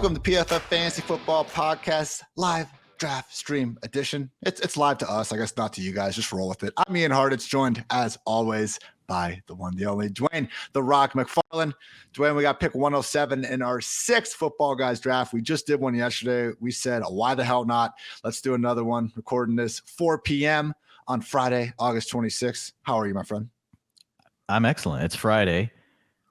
Welcome to PFF Fantasy Football Podcast live draft stream edition. It's live to us, I guess not to you guys. Just roll with it. I'm Ian Hartitz, joined as always by the one, the only Dwain "The Rock" McFarland. Dwain, we got pick 107 in our sixth Football Guys draft. We just did one yesterday. We said, why the hell not? Let's do another one. Recording this 4 p.m. on Friday, August 26th. How are you, my friend? I'm excellent. It's Friday.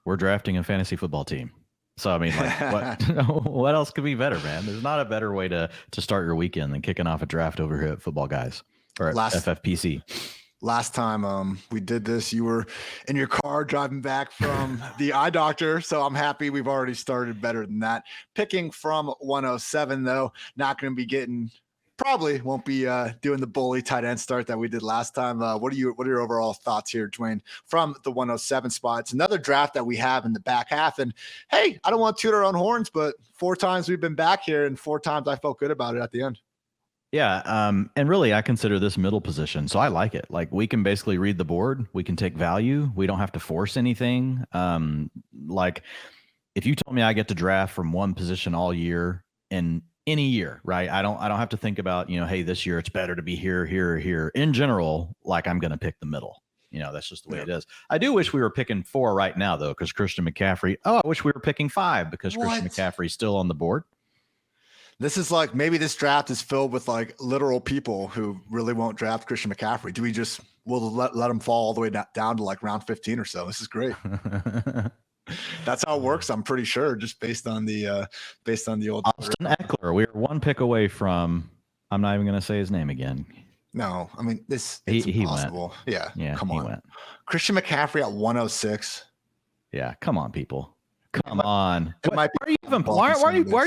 We're drafting a fantasy football team. So, I mean, like, what else could be better, man? There's not a better way to start your weekend than kicking off a draft over here at Football Guys or at FFPC. Last time we did this, you were in your car driving back from the eye doctor. So I'm happy we've already started better than that. Picking from 107, though, not going to be getting – probably won't be doing the bully tight end start that we did last time. What are your overall thoughts here, Dwain, from the 107 spot? It's another draft that we have in the back half. And, hey, I don't want to toot our own horns, but 4 times we've been back here and 4 times I felt good about it at the end. Yeah, and really I consider this middle position, so I like it. Like, we can basically read the board. We can take value. We don't have to force anything. Like, if you told me I get to draft from one position all year in any year, right? I don't have to think about, hey, this year it's better to be here, here, or here. In general, like, I'm going to pick the middle. That's just the way it is. I do wish we were picking 4 right now, though, because Christian McCaffrey. Oh, I wish we were picking 5 because Christian McCaffrey's still on the board. This is like, maybe this draft is filled with like literal people who really won't draft Christian McCaffrey. Do we just, we'll let him fall all the way down to like round 15 or so? This is great. That's how it works. I'm pretty sure, just based on the old Austin Eckler. We were 1 pick away from. I'm not even going to say his name again. No, I mean it's he impossible. Went. Yeah, come on. Christian McCaffrey at 106. Yeah, come on, people. Come on. Why are you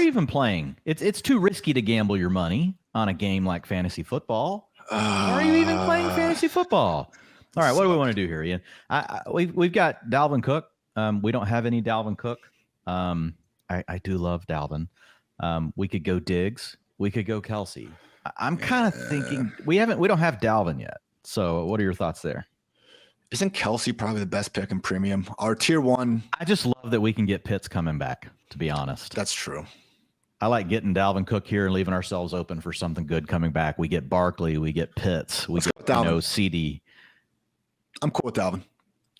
even playing? It's too risky to gamble your money on a game like fantasy football. Why are you even playing fantasy football? All right, what do we want to do here, Ian? We've got Dalvin Cook. We don't have any Dalvin Cook. I do love Dalvin. We could go Diggs. We could go Kelsey. I'm kind of thinking we don't have Dalvin yet. So what are your thoughts there? Isn't Kelsey probably the best pick in premium? Our tier 1. I just love that we can get Pitts coming back, to be honest. That's true. I like getting Dalvin Cook here and leaving ourselves open for something good coming back. We get Barkley. We get Pitts. We get CD. I'm cool with Dalvin.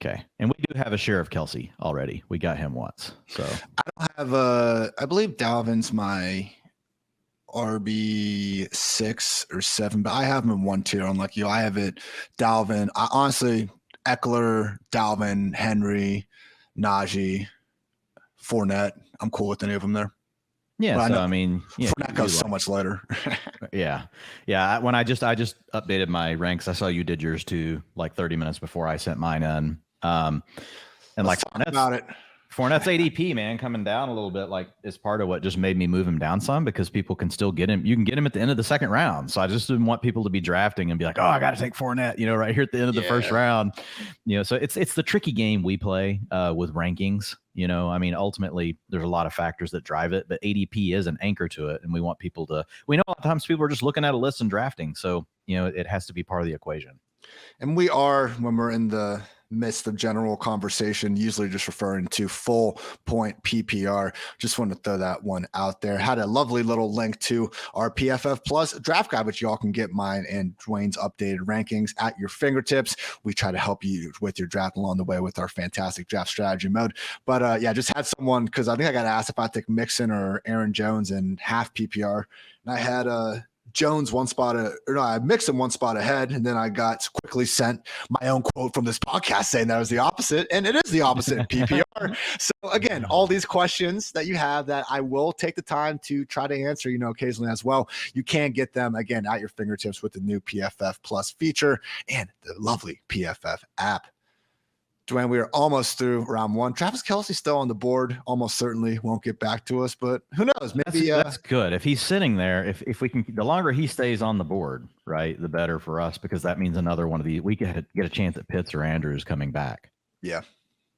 Okay. And we do have a share of Kelsey already. We got him once. So I don't have I believe Dalvin's my RB 6 or 7, but I have him in 1 tier. Unlike you, I have it Dalvin. I honestly, Eckler, Dalvin, Henry, Najee, Fournette. I'm cool with any of them there. Yeah, I mean, Fournette goes so much later. Yeah. When I just updated my ranks, I saw you did yours too, like 30 minutes before I sent mine in. And let's talk about it. Fournette's ADP, man, coming down a little bit, like, is part of what just made me move him down some, because people can still get him. You can get him at the end of the second round. So I just didn't want people to be drafting and be like, oh, I got to take Fournette, right here at the end of the first round. So it's the tricky game we play with rankings. I mean, ultimately, there's a lot of factors that drive it, but ADP is an anchor to it. And we want people to, we know a lot of times people are just looking at a list and drafting. So, it has to be part of the equation. And we are, when we're in the midst of general conversation, usually just referring to full point PPR. Just want to throw that one out there. Had a lovely little link to our PFF Plus draft guide, which y'all can get mine and Dwayne's updated rankings at your fingertips. We try to help you with your draft along the way with our fantastic draft strategy mode. But just had someone, because I think I got asked if I take Mixon or Aaron Jones in half PPR, and I had Jones I mixed him 1 spot ahead, and then I got quickly sent my own quote from this podcast saying that was the opposite, and it is the opposite in PPR. So again, all these questions that you have that I will take the time to try to answer, occasionally as well, you can get them again at your fingertips with the new PFF Plus feature and the lovely PFF app. Dwayne, we are almost through round 1. Travis Kelce still on the board. Almost certainly won't get back to us, but who knows? Maybe that's good. If he's sitting there, if we can, the longer he stays on the board, right, the better for us, because that means another one of the, we could get a chance at Pitts or Andrews coming back. Yeah,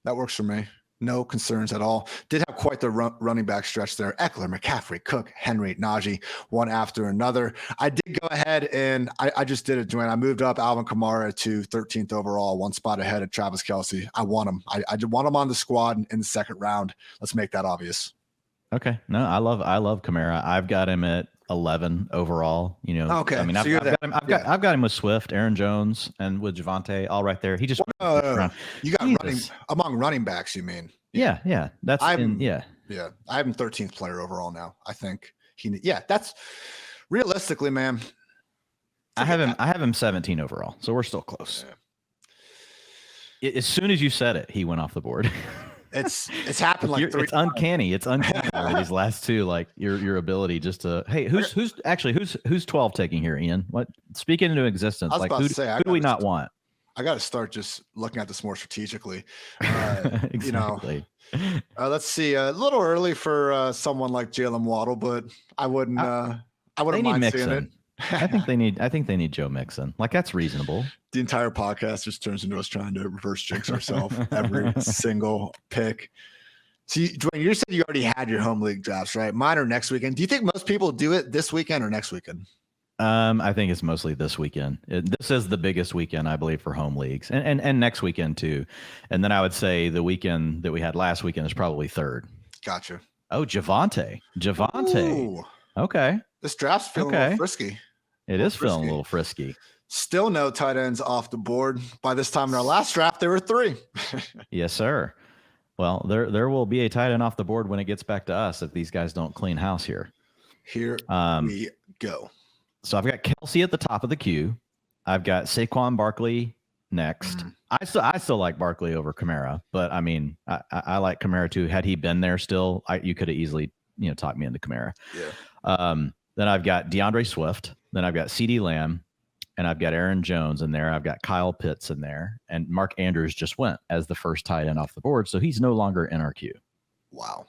that works for me. No concerns at all. Did have quite the running back stretch there. Eckler, McCaffrey, Cook, Henry, Najee, one after another. I did go ahead and I just did it, Dwayne. I moved up Alvin Kamara to 13th overall, 1 spot ahead of Travis Kelce. I want him. I want him on the squad in the second round. Let's make that obvious. Okay. No, I love Kamara. I've got him at 11 overall. You know, Okay. I mean, So I've got him. I've got him with Swift, Aaron Jones, and with Javonte all right there. He just you got Jesus. running backs. You mean? Yeah. That's I have him 13th player overall now. I think that's realistically, man. I have him 17 overall, so we're still close. Yeah. As soon as you said it, he went off the board. It's happened like 3 It's uncanny. It's uncanny these last two, like your ability just to who's 12 taking here, Ian? What speaking into existence? Like who do we not want? I got to start just looking at this more strategically. Exactly. Let's see. A little early for someone like Jalen Waddle, but I wouldn't mind seeing it. I think they need Joe Mixon. Like that's reasonable. The entire podcast just turns into us trying to reverse jinx ourselves every single pick. So, Dwayne, you said you already had your home league drafts, right? Mine are next weekend. Do you think most people do it this weekend or next weekend? I think it's mostly this weekend. This is the biggest weekend, I believe, for home leagues, and next weekend too. And then I would say the weekend that we had last weekend is probably third. Gotcha. Oh, Javonte. Ooh. Okay. This draft's feeling a little frisky. It is feeling a little frisky. Still no tight ends off the board. By this time in our last draft, there were 3. Yes, sir. Well, there will be a tight end off the board when it gets back to us if these guys don't clean house here. Here we go. So I've got Kelsey at the top of the queue. I've got Saquon Barkley next. I still like Barkley over Kamara, but I mean, I like Kamara too. Had he been there still, you could have easily talked me into Kamara. Yeah. Then I've got DeAndre Swift. Then I've got CeeDee Lamb. And I've got Aaron Jones in there. I've got Kyle Pitts in there. And Mark Andrews just went as the first tight end off the board. So he's no longer in our queue. Wow.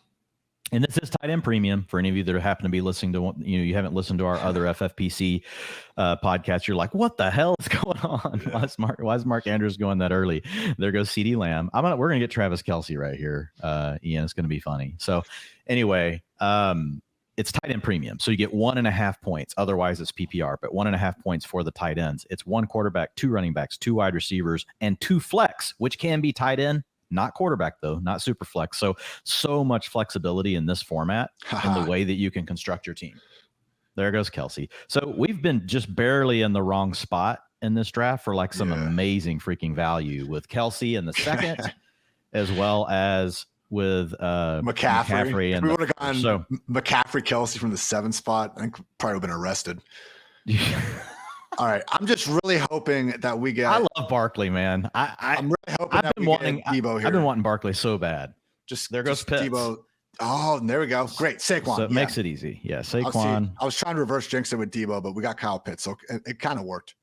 And this is tight end premium for any of you that happen to be listening to, you haven't listened to our other FFPC podcast. You're like, what the hell is going on? Yeah. Why is Mark Andrews going that early? There goes CeeDee Lamb. We're going to get Travis Kelce right here. Ian, it's going to be funny. So anyway, it's tight end premium. So you get 1.5 points. Otherwise it's PPR, but 1.5 points for the tight ends. It's 1 quarterback, 2 running backs, 2 wide receivers, and 2 flex, which can be tight end, not quarterback though, not super flex. So much flexibility in this format in the way that you can construct your team. There goes Kelce. So we've been just barely in the wrong spot in this draft for like some amazing freaking value with Kelce in the second, as well as with McCaffrey. And we would have gotten McCaffrey, Kelce from the 7th spot. I think probably would have been arrested. All right. I'm just really hoping that we get. I love Barkley, man. I'm really hoping I've been wanting Barkley so bad. There goes Pitts. Debo. Oh, there we go. Great. Saquon. So it makes it easy. Yeah. Saquon. I was trying to reverse jinx it with Debo, but we got Kyle Pitts. So it kind of worked.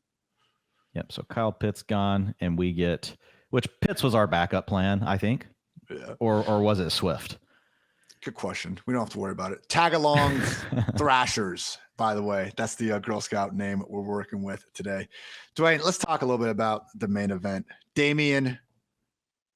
Yep. So Kyle Pitts gone, and we get, which Pitts was our backup plan, I think. Yeah. Or was it Swift? Good question. We don't have to worry about it. Tag along Thrashers, by the way. That's the Girl Scout name we're working with today. Dwayne, let's talk a little bit about the main event. Damian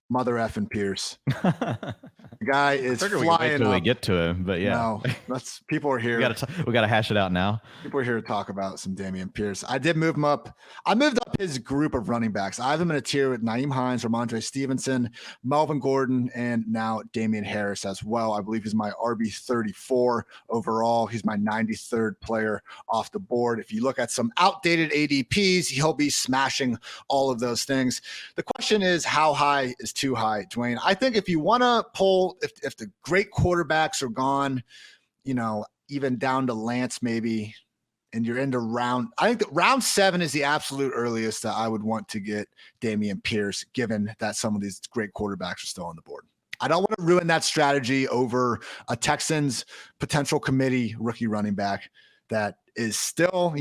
Mother effing Pierce. The guy is flying until we get to him, but yeah. No, people are here. We got to hash it out now. People are here to talk about some Damian Pierce. I did move him up. I moved up his group of running backs. I have him in a tier with Nyheim Hines, Ramondre Stevenson, Melvin Gordon, and now Damian Harris as well. I believe he's my RB 34 overall. He's my 93rd player off the board. If you look at some outdated ADPs, he'll be smashing all of those things. The question is, how high is too high, Dwayne? I think if you want to pull, if the great quarterbacks are gone, even down to Lance maybe, and you're into I think that round 7 is the absolute earliest that I would want to get Damian Pierce, given that some of these great quarterbacks are still on the board. I don't want to ruin that strategy over a Texans potential committee rookie running back that is still,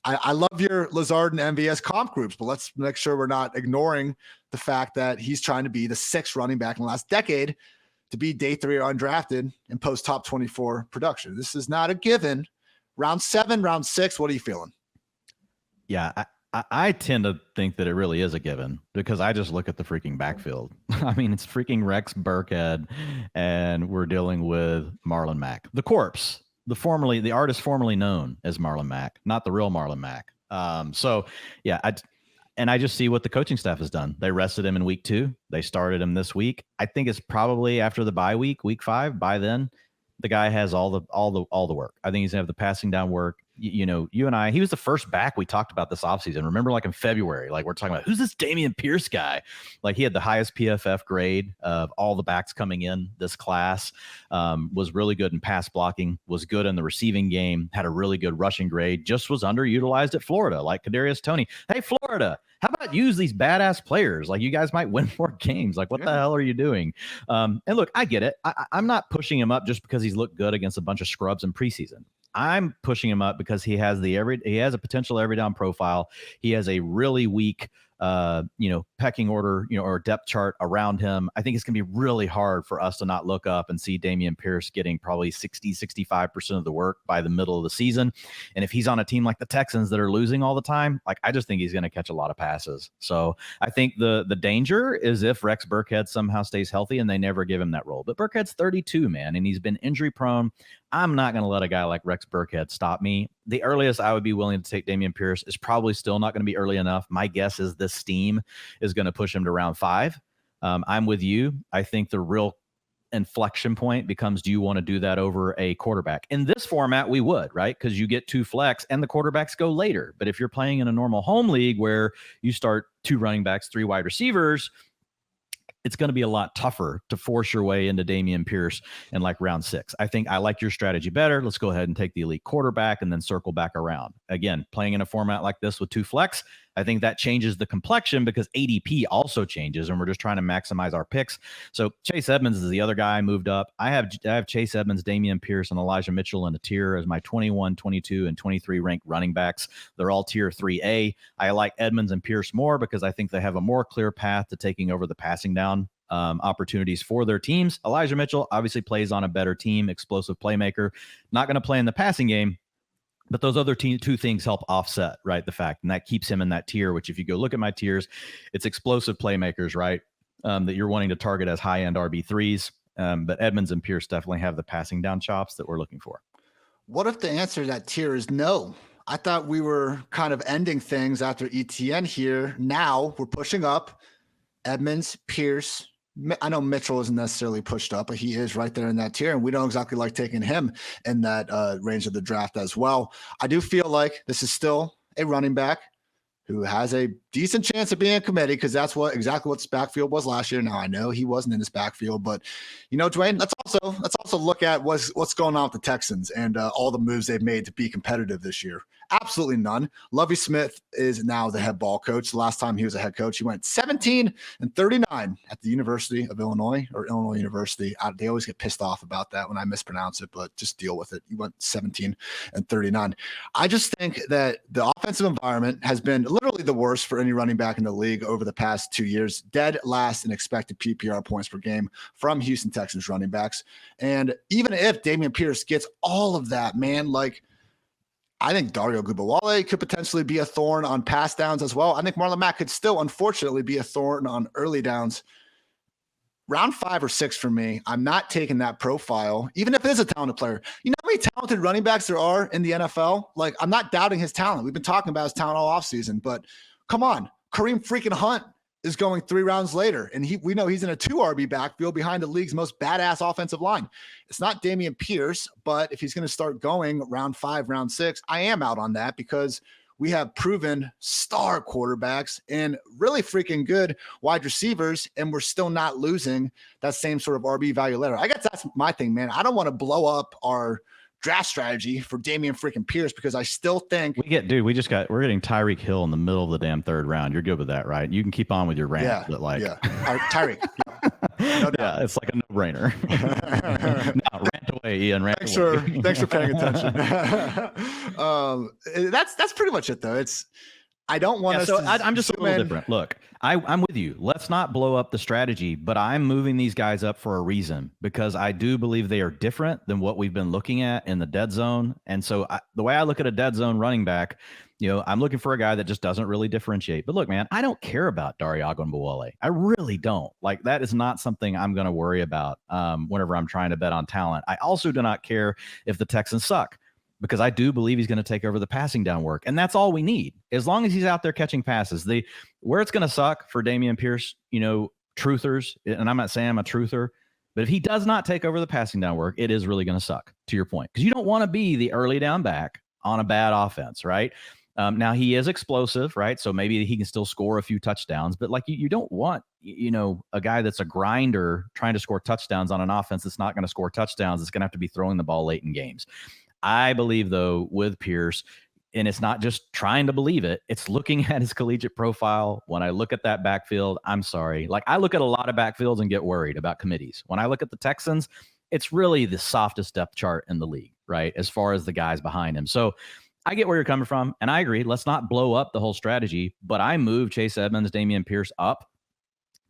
I love your Lazard and MVS comp groups, but let's make sure we're not ignoring the fact that he's trying to be the 6th running back in the last decade to be day 3 or undrafted and post top 24 production. This is not a given. Round 7, round 6, what are you feeling? Yeah, I tend to think that it really is a given because I just look at the freaking backfield. I mean, it's freaking Rex Burkhead, and we're dealing with Marlon Mack, the corpse, the artist formerly known as Marlon Mack, not the real Marlon Mack. So yeah, I just see what the coaching staff has done. They rested him in week 2. They started him this week. I think it's probably after the bye week 5. By then, the guy has all the work. I think he's gonna have the passing down work. You know, you and I, he was the first back we talked about this offseason. Remember, like in February, like we're talking about who's this Dameon Pierce guy? Like he had the highest PFF grade of all the backs coming in this class, was really good in pass blocking, was good in the receiving game, had a really good rushing grade, just was underutilized at Florida, like Kadarius Toney. Hey, Florida, how about use these badass players? Like you guys might win more games. Like what the hell are you doing? And look, I get it. I'm not pushing him up just because he's looked good against a bunch of scrubs in preseason. I'm pushing him up because he has a potential every down profile. He has a really weak, pecking order, or depth chart around him. I think it's going to be really hard for us to not look up and see Dameon Pierce getting probably 65% of the work by the middle of the season. And if he's on a team like the Texans that are losing all the time, like I just think he's going to catch a lot of passes. So I think the danger is if Rex Burkhead somehow stays healthy and they never give him that role. But Burkhead's 32, man, and he's been injury prone. I'm not going to let a guy like Rex Burkhead stop me. The earliest I would be willing to take Dameon Pierce is probably still not going to be early enough. My guess is this steam is going to push him to round 5. I'm with you. I think the real inflection point becomes, do you want to do that over a quarterback? In this format, we would, right? Because you get 2 flex and the quarterbacks go later. But if you're playing in a normal home league where you start 2 running backs, 3 wide receivers, it's going to be a lot tougher to force your way into Dameon Pierce in like round 6. I think I like your strategy better. Let's go ahead and take the elite quarterback and then circle back around. Again, playing in a format like this with 2 flex, I think that changes the complexion because ADP also changes, and we're just trying to maximize our picks. So Chase Edmonds is the other guy I moved up. I have Chase Edmonds, Dameon Pierce, and Elijah Mitchell in a tier as my 21, 22, and 23 ranked running backs. They're all tier 3A. I like Edmonds and Pierce more because I think they have a more clear path to taking over the passing down opportunities for their teams. Elijah Mitchell obviously plays on a better team, explosive playmaker, not going to play in the passing game. But those other 2 things help offset, right, the fact, and that keeps him in that tier, which if you go look at my tiers, it's explosive playmakers, right, that you're wanting to target as high-end RB3s. But Edmonds and Pierce definitely have the passing down chops that we're looking for. What if the answer to that tier is no? I thought we were kind of ending things after ETN here. Now we're pushing up Edmonds, Pierce. I know Mitchell isn't necessarily pushed up, but he is right there in that tier, and we don't exactly like taking him in that range of the draft as well. I do feel like this is still a running back who has a decent chance of being a committee because that's exactly what his backfield was last year. Now I know he wasn't in his backfield, but Dwayne, let's also look at what's going on with the Texans and all the moves they've made to be competitive this year. Absolutely none. Lovie Smith is now the head ball coach. The last time he was a head coach, he went 17-39 at the University of Illinois or Illinois University. They always get pissed off about that when I mispronounce it, but just deal with it. He went 17-39. I just think that the offensive environment has been literally the worst for any running back in the league over the past 2 years. Dead last in expected PPR points per game from Houston Texans running backs. And even if Dameon Pierce gets all of that, man, like, I think Dario Gubawale could potentially be a thorn on pass downs as well. I think Marlon Mack could still, unfortunately, be a thorn on early downs. Round 5 or 6 for me, I'm not taking that profile, even if it is a talented player. You know how many talented running backs there are in the NFL? Like, I'm not doubting his talent. We've been talking about his talent all offseason, but come on. Kareem freaking Hunt is going 3 rounds later, and we know he's in a 2 RB backfield behind the league's most badass offensive line. It's not Dameon Pierce, but if he's going to start going round 5, round 6, I am out on that because we have proven star quarterbacks and really freaking good wide receivers, and we're still not losing that same sort of RB value later. I guess that's my thing, man. I don't want to blow up our draft strategy for Dameon freaking Pierce because I still think we're getting Tyreek Hill in the middle of the damn 3rd round. You're good with that, right? You can keep on with your rant, but Tyreek. No doubt. It's like a no-brainer. No, rant away, Ian. Thanks for paying attention. That's pretty much it, though. I don't want us. So I'm just a little different. Look, I'm with you. Let's not blow up the strategy, but I'm moving these guys up for a reason because I do believe they are different than what we've been looking at in the dead zone. And so the way I look at a dead zone running back, I'm looking for a guy that just doesn't really differentiate. But look, man, I don't care about Dario Gubawale. I really don't. Like, that is not something I'm going to worry about whenever I'm trying to bet on talent. I also do not care if the Texans suck, because I do believe he's going to take over the passing down work. And that's all we need. As long as he's out there catching passes. Where it's going to suck for Dameon Pierce, truthers, and I'm not saying I'm a truther, But if he does not take over the passing down work, it is really going to suck, to your point, because you don't want to be the early down back on a bad offense, right? Now he is explosive, right? So maybe he can still score a few touchdowns, but like you don't want, a guy that's a grinder trying to score touchdowns on an offense that's not going to score touchdowns. It's going to have to be throwing the ball late in games. I believe, though, with Pierce, and it's not just trying to believe it, it's looking at his collegiate profile. When I look at that backfield, I'm sorry. Like, I look at a lot of backfields and get worried about committees. When I look at the Texans, it's really the softest depth chart in the league, right, as far as the guys behind him. So I get where you're coming from, and I agree. Let's not blow up the whole strategy, but I move Chase Edmonds, Dameon Pierce up.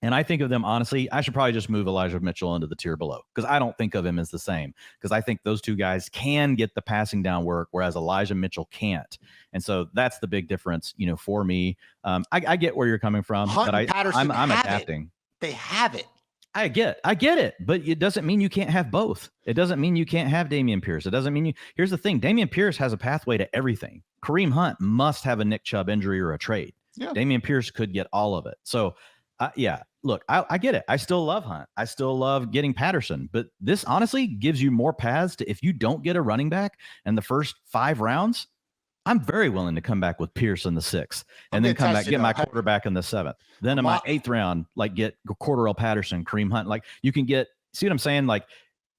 And I think of them, honestly, I should probably just move Elijah Mitchell into the tier below, because I don't think of him as the same, because I think those two guys can get the passing down work, whereas Elijah Mitchell can't. And so that's the big difference, for me. I get where you're coming from, but I'm adapting. They have it. I get it, but it doesn't mean you can't have both. It doesn't mean you can't have Dameon Pierce. It doesn't mean here's the thing. Dameon Pierce has a pathway to everything. Kareem Hunt must have a Nick Chubb injury or a trade. Yeah. Dameon Pierce could get all of it. So look, I get it. I still love Hunt. I still love getting Patterson, but this honestly gives you more paths to, if you don't get a running back in the first 5 rounds, I'm very willing to come back with Pierce in the 6th and then come back, get my quarterback in the 7th. Then in my 8th round, like get Cordarrelle Patterson, Kareem Hunt. Like you can get, see what I'm saying? Like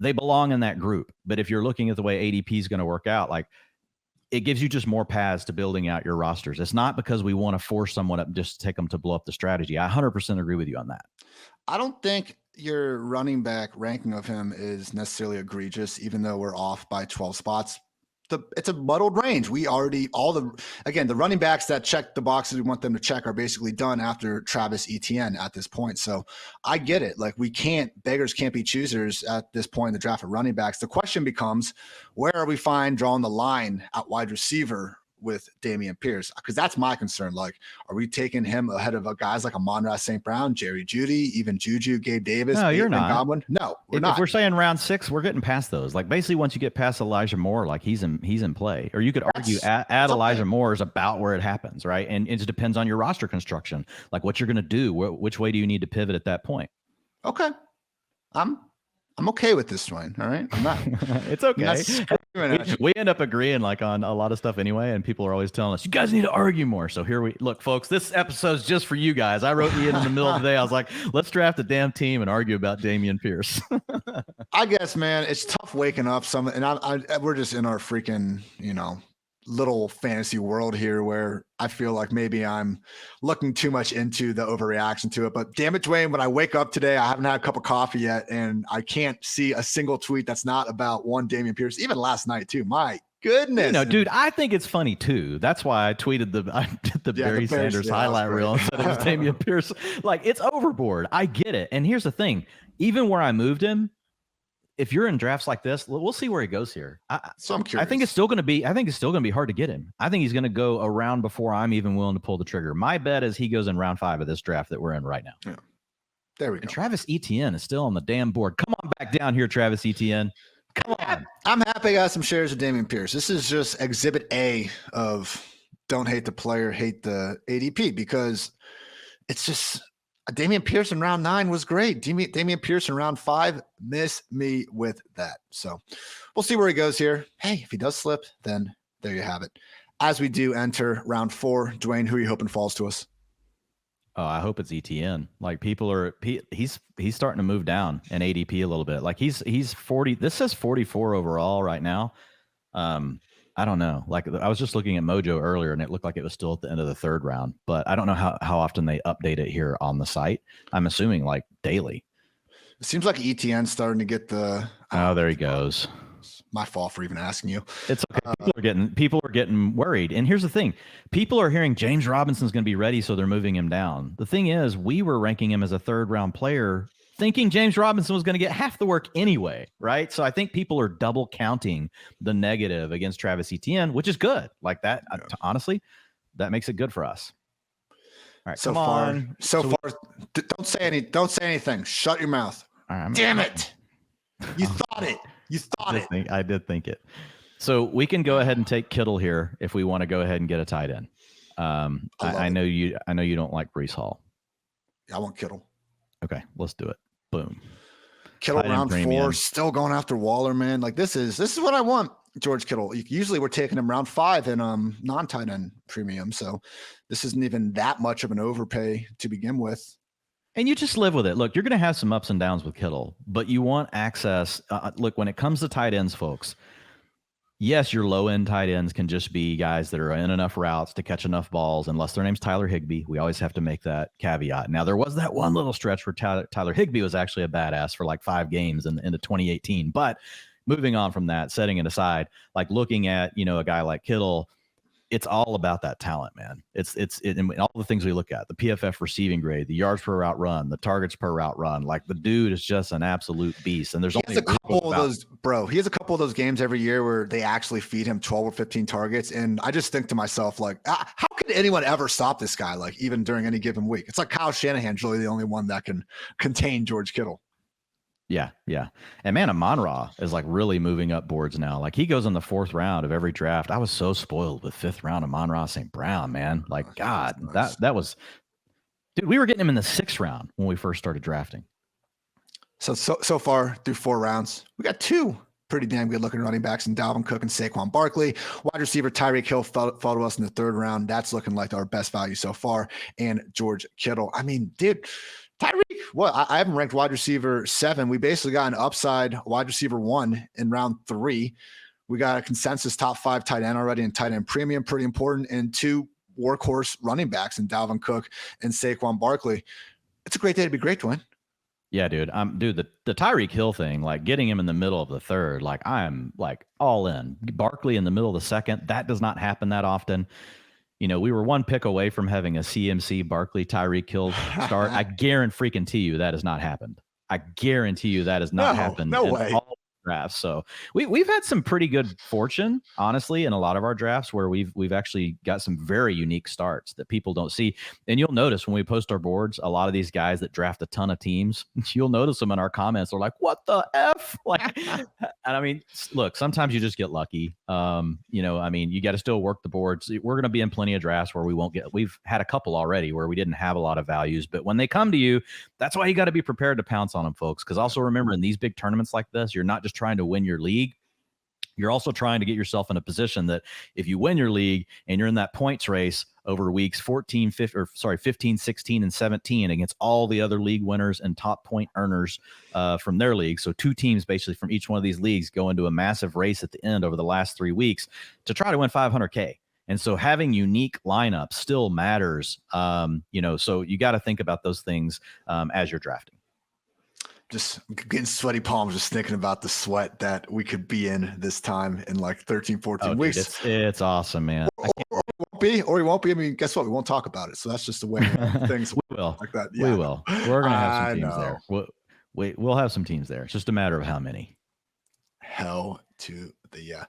they belong in that group. But if you're looking at the way ADP is going to work out, like it gives you just more paths to building out your rosters. It's not because we want to force someone up just to take them to blow up the strategy. I 100% agree with you on that. I don't think your running back ranking of him is necessarily egregious, even though we're off by 12 spots. It's a muddled range. We already, the running backs that check the boxes we want them to check are basically done after Travis Etienne at this point. So I get it. Like beggars can't be choosers at this point in the draft of running backs. The question becomes, where are we drawing the line at wide receiver with Dameon Pierce? Because that's my concern. Like, are we taking him ahead of guys like Amon-Ra St. Brown, Jerry Jeudy, even Juju, Gabe Davis? No, you're not. Godwin? No, we're not. If we're saying round 6, we're getting past those. Like basically, once you get past Elijah Moore, like he's in play. Or you could argue add Elijah Moore is about where it happens, right? And it depends on your roster construction, like what you're going to do. Which way do you need to pivot at that point? Okay, I'm okay with this one. All right. I'm not. It's okay. We end up agreeing like on a lot of stuff anyway. And people are always telling us, you guys need to argue more. So here we look, folks, this episode's just for you guys. I wrote Ian in the middle of the day. I was like, let's draft a damn team and argue about Dameon Pierce. I guess, man, it's tough waking up we're just in our freaking, little fantasy world here where I feel like maybe I'm looking too much into the overreaction to it. But damn it, Dwayne, when I wake up today, I haven't had a cup of coffee yet, and I can't see a single tweet that's not about one Dameon Pierce. Even last night too. My goodness, dude, I think it's funny too. That's why I did the Barry Sanders highlight reel instead of Dameon Pierce. Like it's overboard. I get it. And here's the thing: even where I moved him, if you're in drafts like this, we'll see where he goes here. So I'm curious. I think it's still going to be hard to get him. I think he's going to go around before I'm even willing to pull the trigger. My bet is he goes in round 5 of this draft that we're in right now. Yeah. There we go. And Travis Etienne is still on the damn board. Come on back down here, Travis Etienne. Come on. I'm happy I got some shares of Dameon Pierce. This is just exhibit A of don't hate the player, hate the ADP, because it's just Dameon Pierce in round 9 was great. Dameon Pierce in round 5, miss me with that. So we'll see where he goes here. Hey, if he does slip, then there you have it. As we do enter round 4, Dwayne, who are you hoping falls to us? Oh, I hope it's ETN. Like he's starting to move down in ADP a little bit. Like he's 40. This says 44 overall right now. I don't know. Like I was just looking at Mojo earlier and it looked like it was still at the end of the 3rd round, but I don't know how often they update it here on the site. I'm assuming like daily. It seems like ETN's starting to get the. Oh, there he goes. My fault for even asking you. It's okay. People are getting worried. And here's the thing. People are hearing James Robinson's going to be ready, so they're moving him down. The thing is, we were ranking him as a 3rd round player thinking James Robinson was going to get half the work anyway, right? So I think people are double counting the negative against Travis Etienne, which is good. Like that, yeah. Honestly, that makes it good for us. All right, so far, don't say anything. Shut your mouth. All right, damn it! You thought it. You thought it. I did think it. So we can go ahead and take Kittle here if we want to go ahead and get a tight end. I know you don't like Breece Hall. Yeah, I want Kittle. Okay, let's do it. Boom. Kittle Tight end round premium. 4, still going after Waller, man. Like this is what I want. George Kittle. Usually we're taking him round 5 in non-tight end premium. So this isn't even that much of an overpay to begin with. And you just live with it. Look, you're going to have some ups and downs with Kittle, but you want access. Look, when it comes to tight ends, folks, yes, your low-end tight ends can just be guys that are in enough routes to catch enough balls, unless their name's Tyler Higbee. We always have to make that caveat. Now, there was that one little stretch where Tyler Higbee was actually a badass for like 5 games in 2018. But moving on from that, setting it aside, like looking at, a guy like Kittle, it's all about that talent, man. It's all the things we look at, the PFF receiving grade, the yards per route run, the targets per route run. Like the dude is just an absolute beast. And there's only a couple of those, bro. He has a couple of those games every year where they actually feed him 12 or 15 targets. And I just think to myself, like, how could anyone ever stop this guy? Like even during any given week, it's like Kyle Shanahan's really the only one that can contain George Kittle. Yeah. And man, Amon-Ra is like really moving up boards now. Like he goes in the 4th round of every draft. I was so spoiled with 5th round Amon-Ra St. Brown, man. Like, God, nice. that was, dude, we were getting him in the 6th round when we first started drafting. So far through 4 rounds, we got 2 pretty damn good looking running backs in Dalvin Cook and Saquon Barkley. Wide receiver Tyreek Hill fell to us in the 3rd round. That's looking like our best value so far. And George Kittle. I mean, dude, Tyreek, I haven't ranked wide receiver 7. We basically got an upside wide receiver 1 in round 3. We got a consensus top 5 tight end already in tight end premium, pretty important, and 2 workhorse running backs in Dalvin Cook and Saquon Barkley. It's a great day to be great, Dwayne. Yeah, dude. The Tyreek Hill thing, like getting him in the middle of the 3rd, like I'm like all in. Barkley in the middle of the 2nd, that does not happen that often. We were 1 pick away from having a CMC Barkley Tyreek Hill start. I guarantee you that has not happened. I guarantee you that has not happened. No way. All drafts. So we've had some pretty good fortune, honestly, in a lot of our drafts where we've actually got some very unique starts that people don't see. And you'll notice when we post our boards, a lot of these guys that draft a ton of teams, you'll notice them in our comments. They're like, "What the F?" Like, and I mean, look, sometimes you just get lucky. You got to still work the boards. We're going to be in plenty of drafts where we've had a couple already where we didn't have a lot of values, but when they come to you, that's why you got to be prepared to pounce on them, folks. Because also remember, in these big tournaments like this, you're not just trying to win your league. You're also trying to get yourself in a position that if you win your league and you're in that points race over weeks 15, 16, and 17 against all the other league winners and top point earners from their league. So 2 teams basically from each one of these leagues go into a massive race at the end over the last 3 weeks to try to win $500K. And so having unique lineups still matters. So you got to think about those things as you're drafting. Just getting sweaty palms just thinking about the sweat that we could be in this time in like 13, 14 weeks. Dude, it's awesome, man. Or we won't be. I mean, guess what? We won't talk about it. So that's just the way things we will. Like that. Yeah, we will. We're going to have some teams there. We'll have some teams there. It's just a matter of how many. Hell to the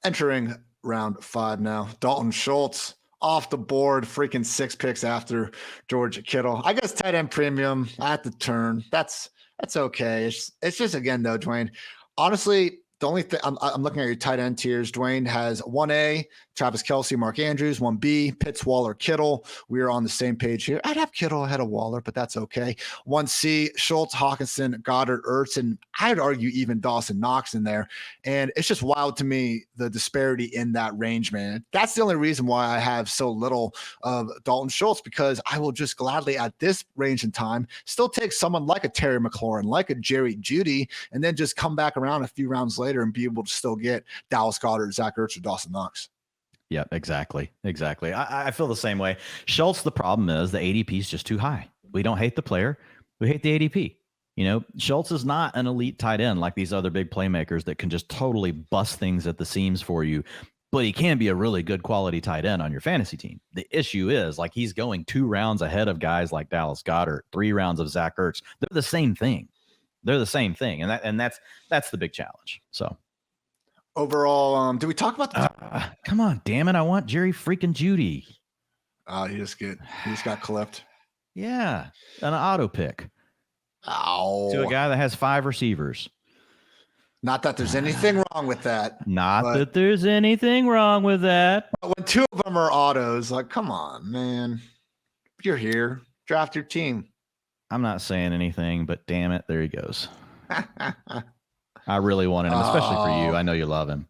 entering round 5 now. Dalton Schultz off the board, freaking 6 picks after George Kittle. I guess tight end premium at the turn. That's okay. It's just, again, though, Dwayne, honestly, the only thing I'm looking at your tight end tiers. Dwayne has 1A, Travis Kelce, Mark Andrews, 1B, Pitts, Waller, Kittle. We are on the same page here. I'd have Kittle ahead of Waller, but that's okay. 1C, Schultz, Hawkinson, Goddard, Ertz, and I'd argue even Dawson Knox in there. And it's just wild to me, the disparity in that range, man. That's the only reason why I have so little of Dalton Schultz, because I will just gladly at this range in time still take someone like a Terry McLaurin, like a Jerry Jeudy, and then just come back around a few rounds later and be able to still get Dallas Goedert, Zach Ertz, or Dawson Knox. Yeah, exactly. I feel the same way. Schultz, the problem is the ADP is just too high. We don't hate the player. We hate the ADP. Schultz is not an elite tight end like these other big playmakers that can just totally bust things at the seams for you, but he can be a really good quality tight end on your fantasy team. The issue is, like, he's going 2 rounds ahead of guys like Dallas Goedert, 3 rounds of Zach Ertz. They're the same thing. And that's the big challenge. So overall, did we talk about come on, damn it. I want Jerry freaking Jeudy. He just got clipped. Yeah. An auto pick. Oh. To a guy that has 5 receivers. Not that there's anything wrong with that. That there's anything wrong with that. But when 2 of them are autos, like, come on, man. You're here. Draft your team. I'm not saying anything, but damn it, there he goes. I really wanted him, especially for you. I know you love him.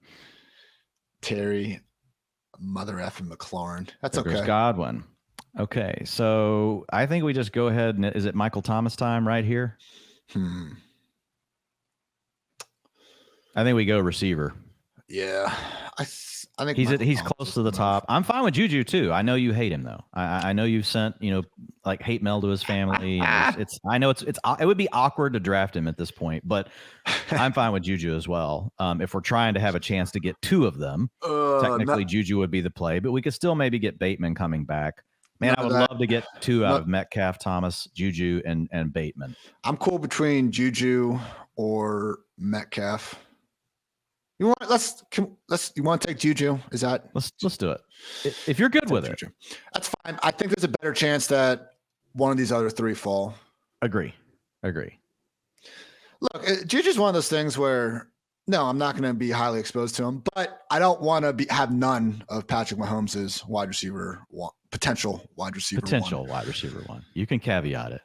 Terry, mother effing McLaurin. That's There's okay. Godwin. Okay, so I think we just go ahead and is it Michael Thomas time right here? I think we go receiver. Yeah, I think he's close to the top. I'm fine with Juju too. I know you hate him though. I know you've sent like hate mail to his family. I know it would be awkward to draft him at this point, but I'm fine with Juju as well. If we're trying to have a chance to get two of them, technically Juju would be the play, but we could still maybe get Bateman coming back. Man, I would love to get two out of Metcalf, Thomas, Juju, and Bateman. I'm cool between Juju or Metcalf. You want to take Juju? Is that let's do it. If you're good with Juju. it, that's fine. I think there's a better chance that one of these other three fall. Agree. Look, Juju's one of those things where no, I'm not going to be highly exposed to him, but I don't want to have none of Patrick Mahomes' potential wide receiver one. You can caveat it.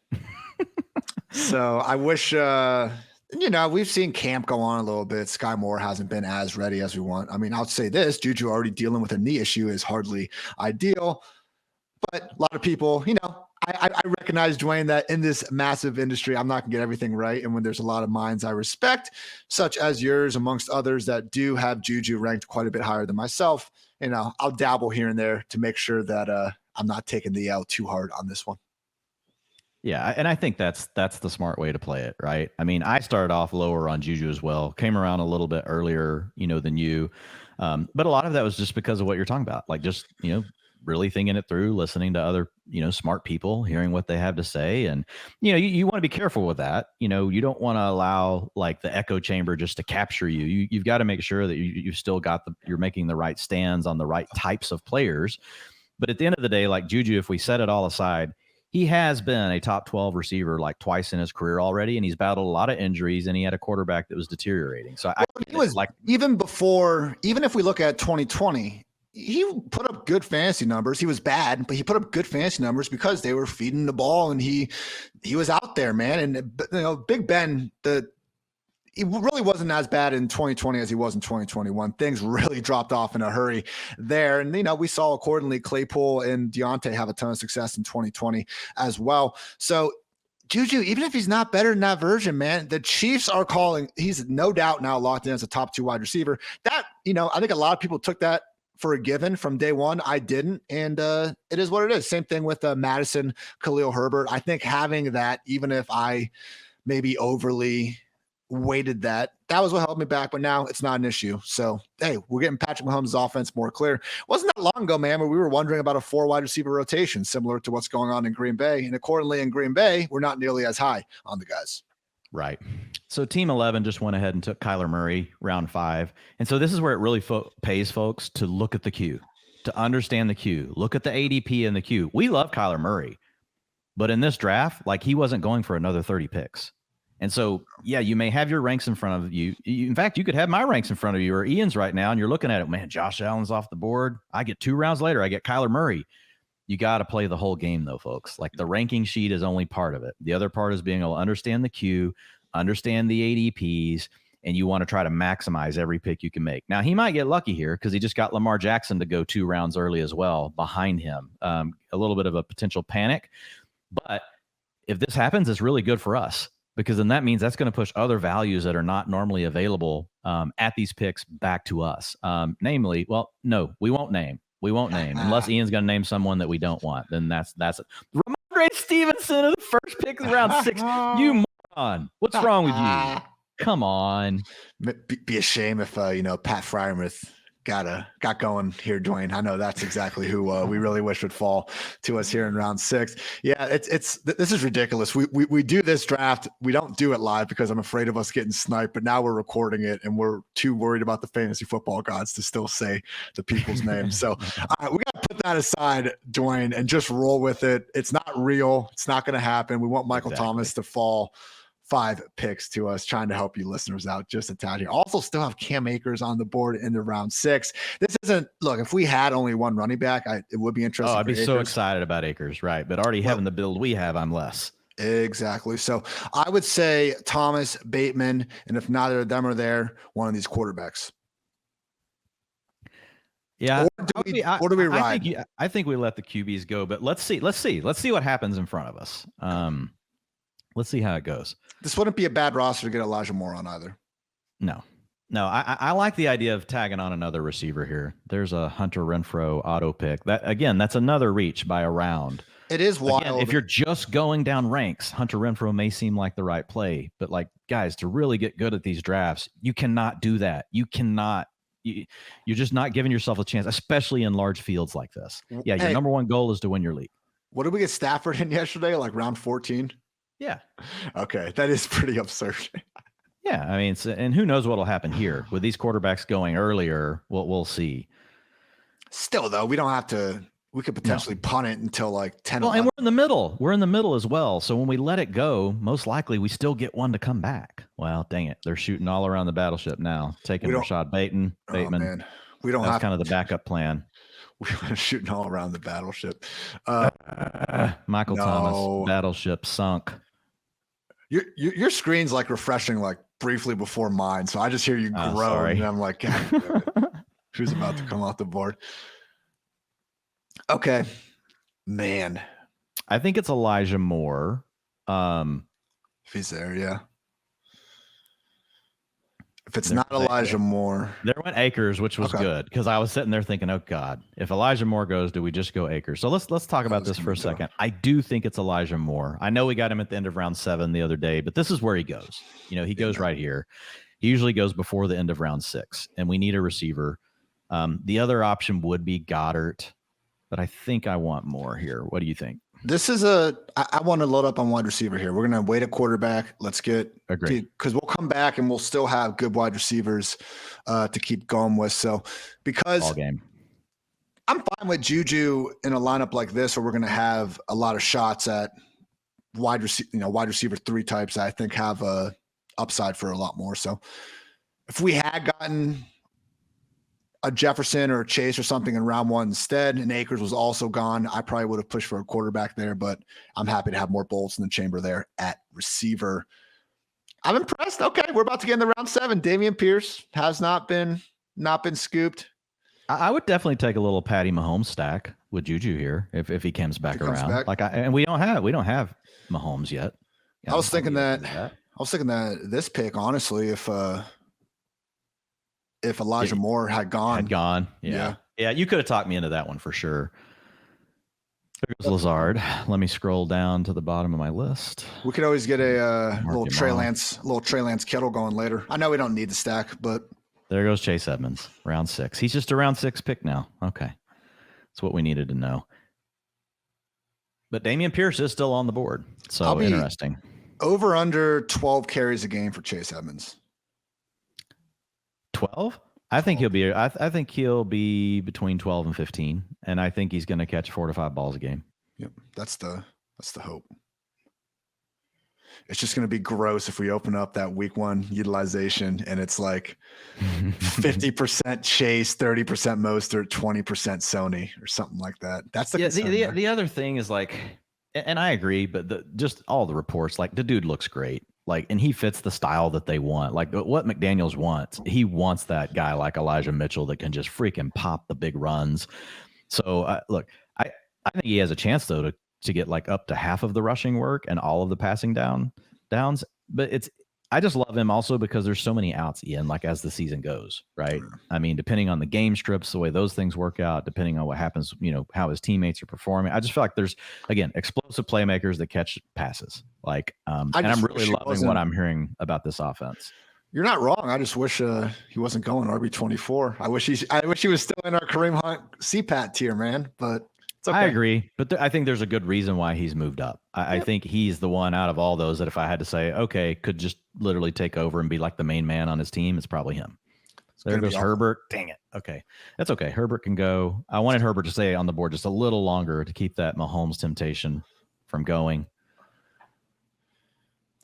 So I wish. We've seen camp go on a little bit. Sky Moore hasn't been as ready as we want. I mean, I'll say this, Juju already dealing with a knee issue is hardly ideal. But a lot of people, I recognize, Dwayne, that in this massive industry, I'm not going to get everything right. And when there's a lot of minds I respect, such as yours, amongst others, that do have Juju ranked quite a bit higher than myself, I'll dabble here and there to make sure that I'm not taking the L too hard on this one. Yeah, and I think that's the smart way to play it, right? I mean, I started off lower on Juju as well, came around a little bit earlier, than you. But a lot of that was just because of what you're talking about, like just, really thinking it through, listening to other, smart people, hearing what they have to say. And, you want to be careful with that. You don't want to allow like the echo chamber just to capture you. You've got to make sure that you've still got you're making the right stands on the right types of players. But at the end of the day, like Juju, if we set it all aside, he has been a top 12 receiver like twice in his career already, and he's battled a lot of injuries, and he had a quarterback that was deteriorating. So he was like, even if we look at 2020, he put up good fantasy numbers. He was bad, but he put up good fantasy numbers because they were feeding the ball, and he was out there, man. And Big Ben, he really wasn't as bad in 2020 as he was in 2021. Things really dropped off in a hurry there. And, we saw accordingly Claypool and Deontay have a ton of success in 2020 as well. So Juju, even if he's not better than that version, man, the Chiefs are calling. He's no doubt now locked in as a top 2 wide receiver. That, I think a lot of people took that for a given from day one. I didn't. And it is what it is. Same thing with Madison, Khalil Herbert. I think having that, even if I maybe overly weighted that was what held me back, but now it's not an issue. So, hey, we're getting Patrick Mahomes' offense more clear. Wasn't that long ago, man, where we were wondering about a 4 wide receiver rotation, similar to what's going on in Green Bay. And accordingly, in Green Bay, we're not nearly as high on the guys. Right. So Team 11 just went ahead and took Kyler Murray round 5. And so this is where it really pays folks to look at the queue, to understand the queue, look at the ADP in the queue. We love Kyler Murray, but in this draft, like he wasn't going for another 30 picks. And so, yeah, you may have your ranks in front of you. In fact, you could have my ranks in front of you or Ian's right now, and you're looking at it, man, Josh Allen's off the board. I get 2 rounds later, I get Kyler Murray. You got to play the whole game, though, folks. Like the ranking sheet is only part of it. The other part is being able to understand the queue, understand the ADPs, and you want to try to maximize every pick you can make. Now, he might get lucky here because he just got Lamar Jackson to go 2 rounds early as well behind him. A little bit of a potential panic. But if this happens, it's really good for us, because then that means that's going to push other values that are not normally available at these picks back to us. Namely, well, no, we won't name. We won't name unless Ian's going to name someone that we don't want. Then that's it. Ramondre Stevenson of the first pick of round 6. You moron. What's wrong with you? Come on. Be a shame if Pat Freiermuth got going here, Dwayne. I know that's exactly who we really wish would fall to us here in round 6. Yeah, this is ridiculous. We do this draft. We don't do it live because I'm afraid of us getting sniped, but now we're recording it and we're too worried about the fantasy football gods to still say the people's names. So we got to put that aside, Dwayne, and just roll with it. It's not real. It's not going to happen. We want Michael Thomas to fall 5 picks to us, trying to help you listeners out just a tad here. Also still have Cam Akers on the board in the round 6. This isn't, look, if we had only one running back, it would be interesting. Oh, I'd be so excited about Akers, right? But already having the build we have, I'm less. Exactly. So I would say Thomas, Bateman, and if neither of them are there, one of these quarterbacks. Yeah, Or do we ride? I think we let the QBs go, but let's see what happens in front of us. Let's see how it goes. This wouldn't be a bad roster to get Elijah Moore on either. No, I like the idea of tagging on another receiver here. There's a Hunter Renfrow auto pick. That's another reach by a round. It is wild. Again, if you're just going down ranks, Hunter Renfrow may seem like the right play, but like, guys, to really get good at these drafts, you cannot do that. You cannot. You're just not giving yourself a chance, especially in large fields like this. Yeah, your number one goal is to win your league. What did we get Stafford in yesterday? Like round 14? Yeah. Okay, that is pretty absurd. Yeah, I mean, and who knows what will happen here with these quarterbacks going earlier? We'll see. Still, though, we don't have to. We could potentially punt it until like 10. Well, and we're in the middle. We're in the middle as well. So when we let it go, most likely we still get one to come back. Well, dang it, they're shooting all around the battleship now, taking Rashad Bateman. Oh, man. We don't have kind of the backup plan. We're shooting all around the battleship. Michael Thomas, battleship sunk. Your screen's like refreshing, like briefly before mine. So I just hear you groan, and I'm like, God damn it. Who's about to come off the board? Okay, man. I think it's Elijah Moore. If he's there, yeah. If it's not Elijah Moore. There went Akers, which was good because I was sitting there thinking, oh God, if Elijah Moore goes, do we just go Akers? So let's talk about this for a second. I do think it's Elijah Moore. I know we got him at the end of round 7 the other day, but this is where he goes. You know, he goes right here. He usually goes before the end of round 6, and we need a receiver. The other option would be Goddard, but I think I want Moore here. What do you think? This is I want to load up on wide receiver here. We're going to wait a quarterback. Let's get, because we'll come back and we'll still have good wide receivers to keep going with. So, because all game, I'm fine with Juju in a lineup like this, where we're going to have a lot of shots at wide receiver 3 types that I think have a upside for a lot more. So, if we had gotten a Jefferson or a Chase or something in round 1 instead, and Akers was also gone, I probably would have pushed for a quarterback there, but I'm happy to have more bullets in the chamber there at receiver. I'm impressed. Okay, we're about to get into round 7. Dameon Pierce has not been scooped. I would definitely take a little Patty Mahomes stack with Juju here if he comes back around. And we don't have Mahomes yet. I was thinking that this pick, honestly, if Elijah Moore had gone. Yeah, you could have talked me into that one for sure. There goes Lazard. Let me scroll down to the bottom of my list. We could always get a little Trey Lance Kittle going later. I know we don't need the stack, but there goes Chase Edmonds, round 6. He's just a round 6 pick now. Okay, that's what we needed to know. But Dameon Pierce is still on the board, so interesting. Over under 12 carries a game for Chase Edmonds. 12? I think he'll be. I think he'll be between 12 and 15, and I think he's going to catch 4 to 5 balls a game. Yep, that's the hope. It's just going to be gross if we open up that week 1 utilization and it's like 50% Chase, 30% Mostert, 20% Sony, or something like that. That's the other thing is like, and I agree, but just all the reports, like the dude looks great. Like, and he fits the style that they want. Like what McDaniels wants, he wants that guy like Elijah Mitchell that can just freaking pop the big runs. So look, I think he has a chance though to get like up to half of the rushing work and all of the passing downs. But I just love him also because there's so many outs, Ian, like as the season goes, right? Sure. I mean, depending on the game strips, the way those things work out, depending on what happens, how his teammates are performing. I just feel like there's, again, explosive playmakers that catch passes. Like, and I'm really loving what I'm hearing about this offense. You're not wrong. I just wish he wasn't going RB24. I wish he was still in our Kareem Hunt CPAT tier, man. But it's okay. I agree, but I think there's a good reason why he's moved up. I think he's the one out of all those that if I had to say, okay, could just literally take over and be like the main man on his team, it's probably him. There goes Herbert. Dang it. Okay. That's okay. Herbert can go. I wanted Herbert to stay on the board just a little longer to keep that Mahomes temptation from going.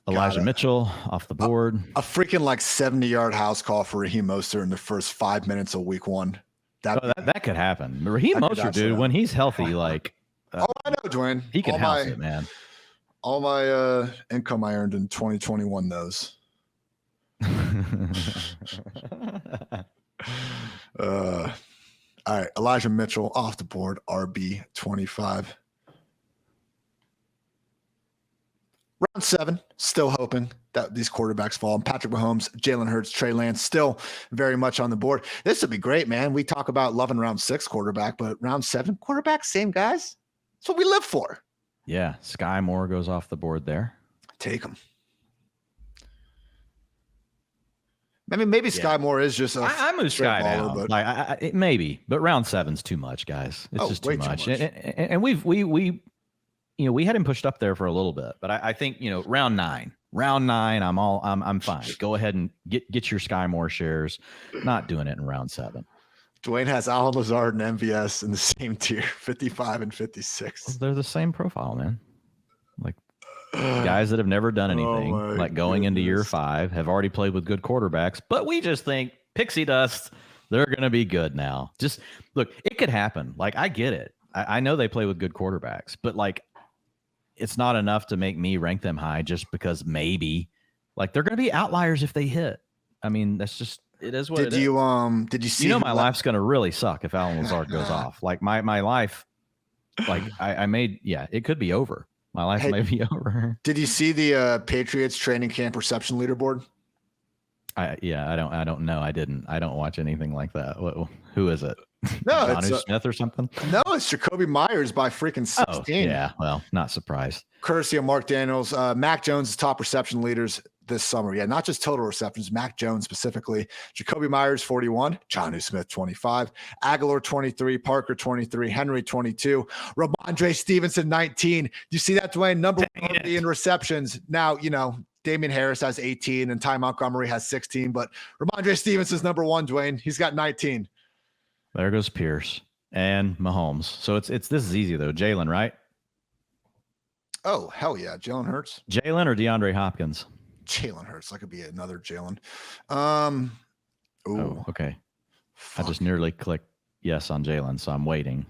Elijah Mitchell off the board. A freaking like 70-yard house call for Raheem Mostert in the first 5 minutes of week 1. That could happen. Raheem Mostert, dude, when he's healthy, like I know, Dwayne. He can house it, man. All my income I earned in 2021, those. All right, Elijah Mitchell off the board, RB 25. Round 7, still hoping that these quarterbacks fall. Patrick Mahomes, Jalen Hurts, Trey Lance, still very much on the board. This would be great, man. We talk about loving round 6 quarterback, but round 7 quarterback, same guys. That's what we live for. Yeah, Sky Moore goes off the board there. Take him. I mean, maybe Sky Moore is just a. I move Sky down, but like maybe, but round 7's too much, guys. It's just too much. And we had him pushed up there for a little bit, but I think round 9, I'm fine. Go ahead and get your Sky Moore shares. Not doing it in round 7. Dwayne has Alan Lazard and MVS in the same tier, 55 and 56. They're the same profile, man. Like guys that have never done anything, like going into year 5, have already played with good quarterbacks, but we just think pixie dust, they're going to be good now. Just look, it could happen. Like, I get it. I know they play with good quarterbacks, but like, it's not enough to make me rank them high just because maybe like they're going to be outliers if they hit. I mean, that's just, it is what it is. Did you see? My life's going to really suck if Alan Lazard goes off. Like my life, like it could be over. My life may be over. Did you see the Patriots training camp reception leaderboard? I don't know. I didn't. I don't watch anything like that. Who is it? No, it's Smith or something. No, it's Jacoby Myers by freaking 16. Oh, yeah, well, not surprised. Courtesy of Mark Daniels. Mac Jones is top reception leaders this summer. Yeah, not just total receptions, Mac Jones specifically. Jacoby Myers, 41. Jonnu Smith, 25. Aguilar, 23. Parker, 23. Henry, 22. Ramondre Stevenson, 19. Do you see that, Dwayne? Number 1 in receptions. Now, Damian Harris has 18 and Ty Montgomery has 16, but Ramondre Stevenson's number 1, Dwayne. He's got 19. There goes Pierce and Mahomes. So this is easy though. Jalen, right? Oh, hell yeah. Jalen Hurts. Jalen or DeAndre Hopkins? Jalen Hurts. That could be another Jalen. Okay. Fuck. I just nearly clicked yes on Jalen, so I'm waiting.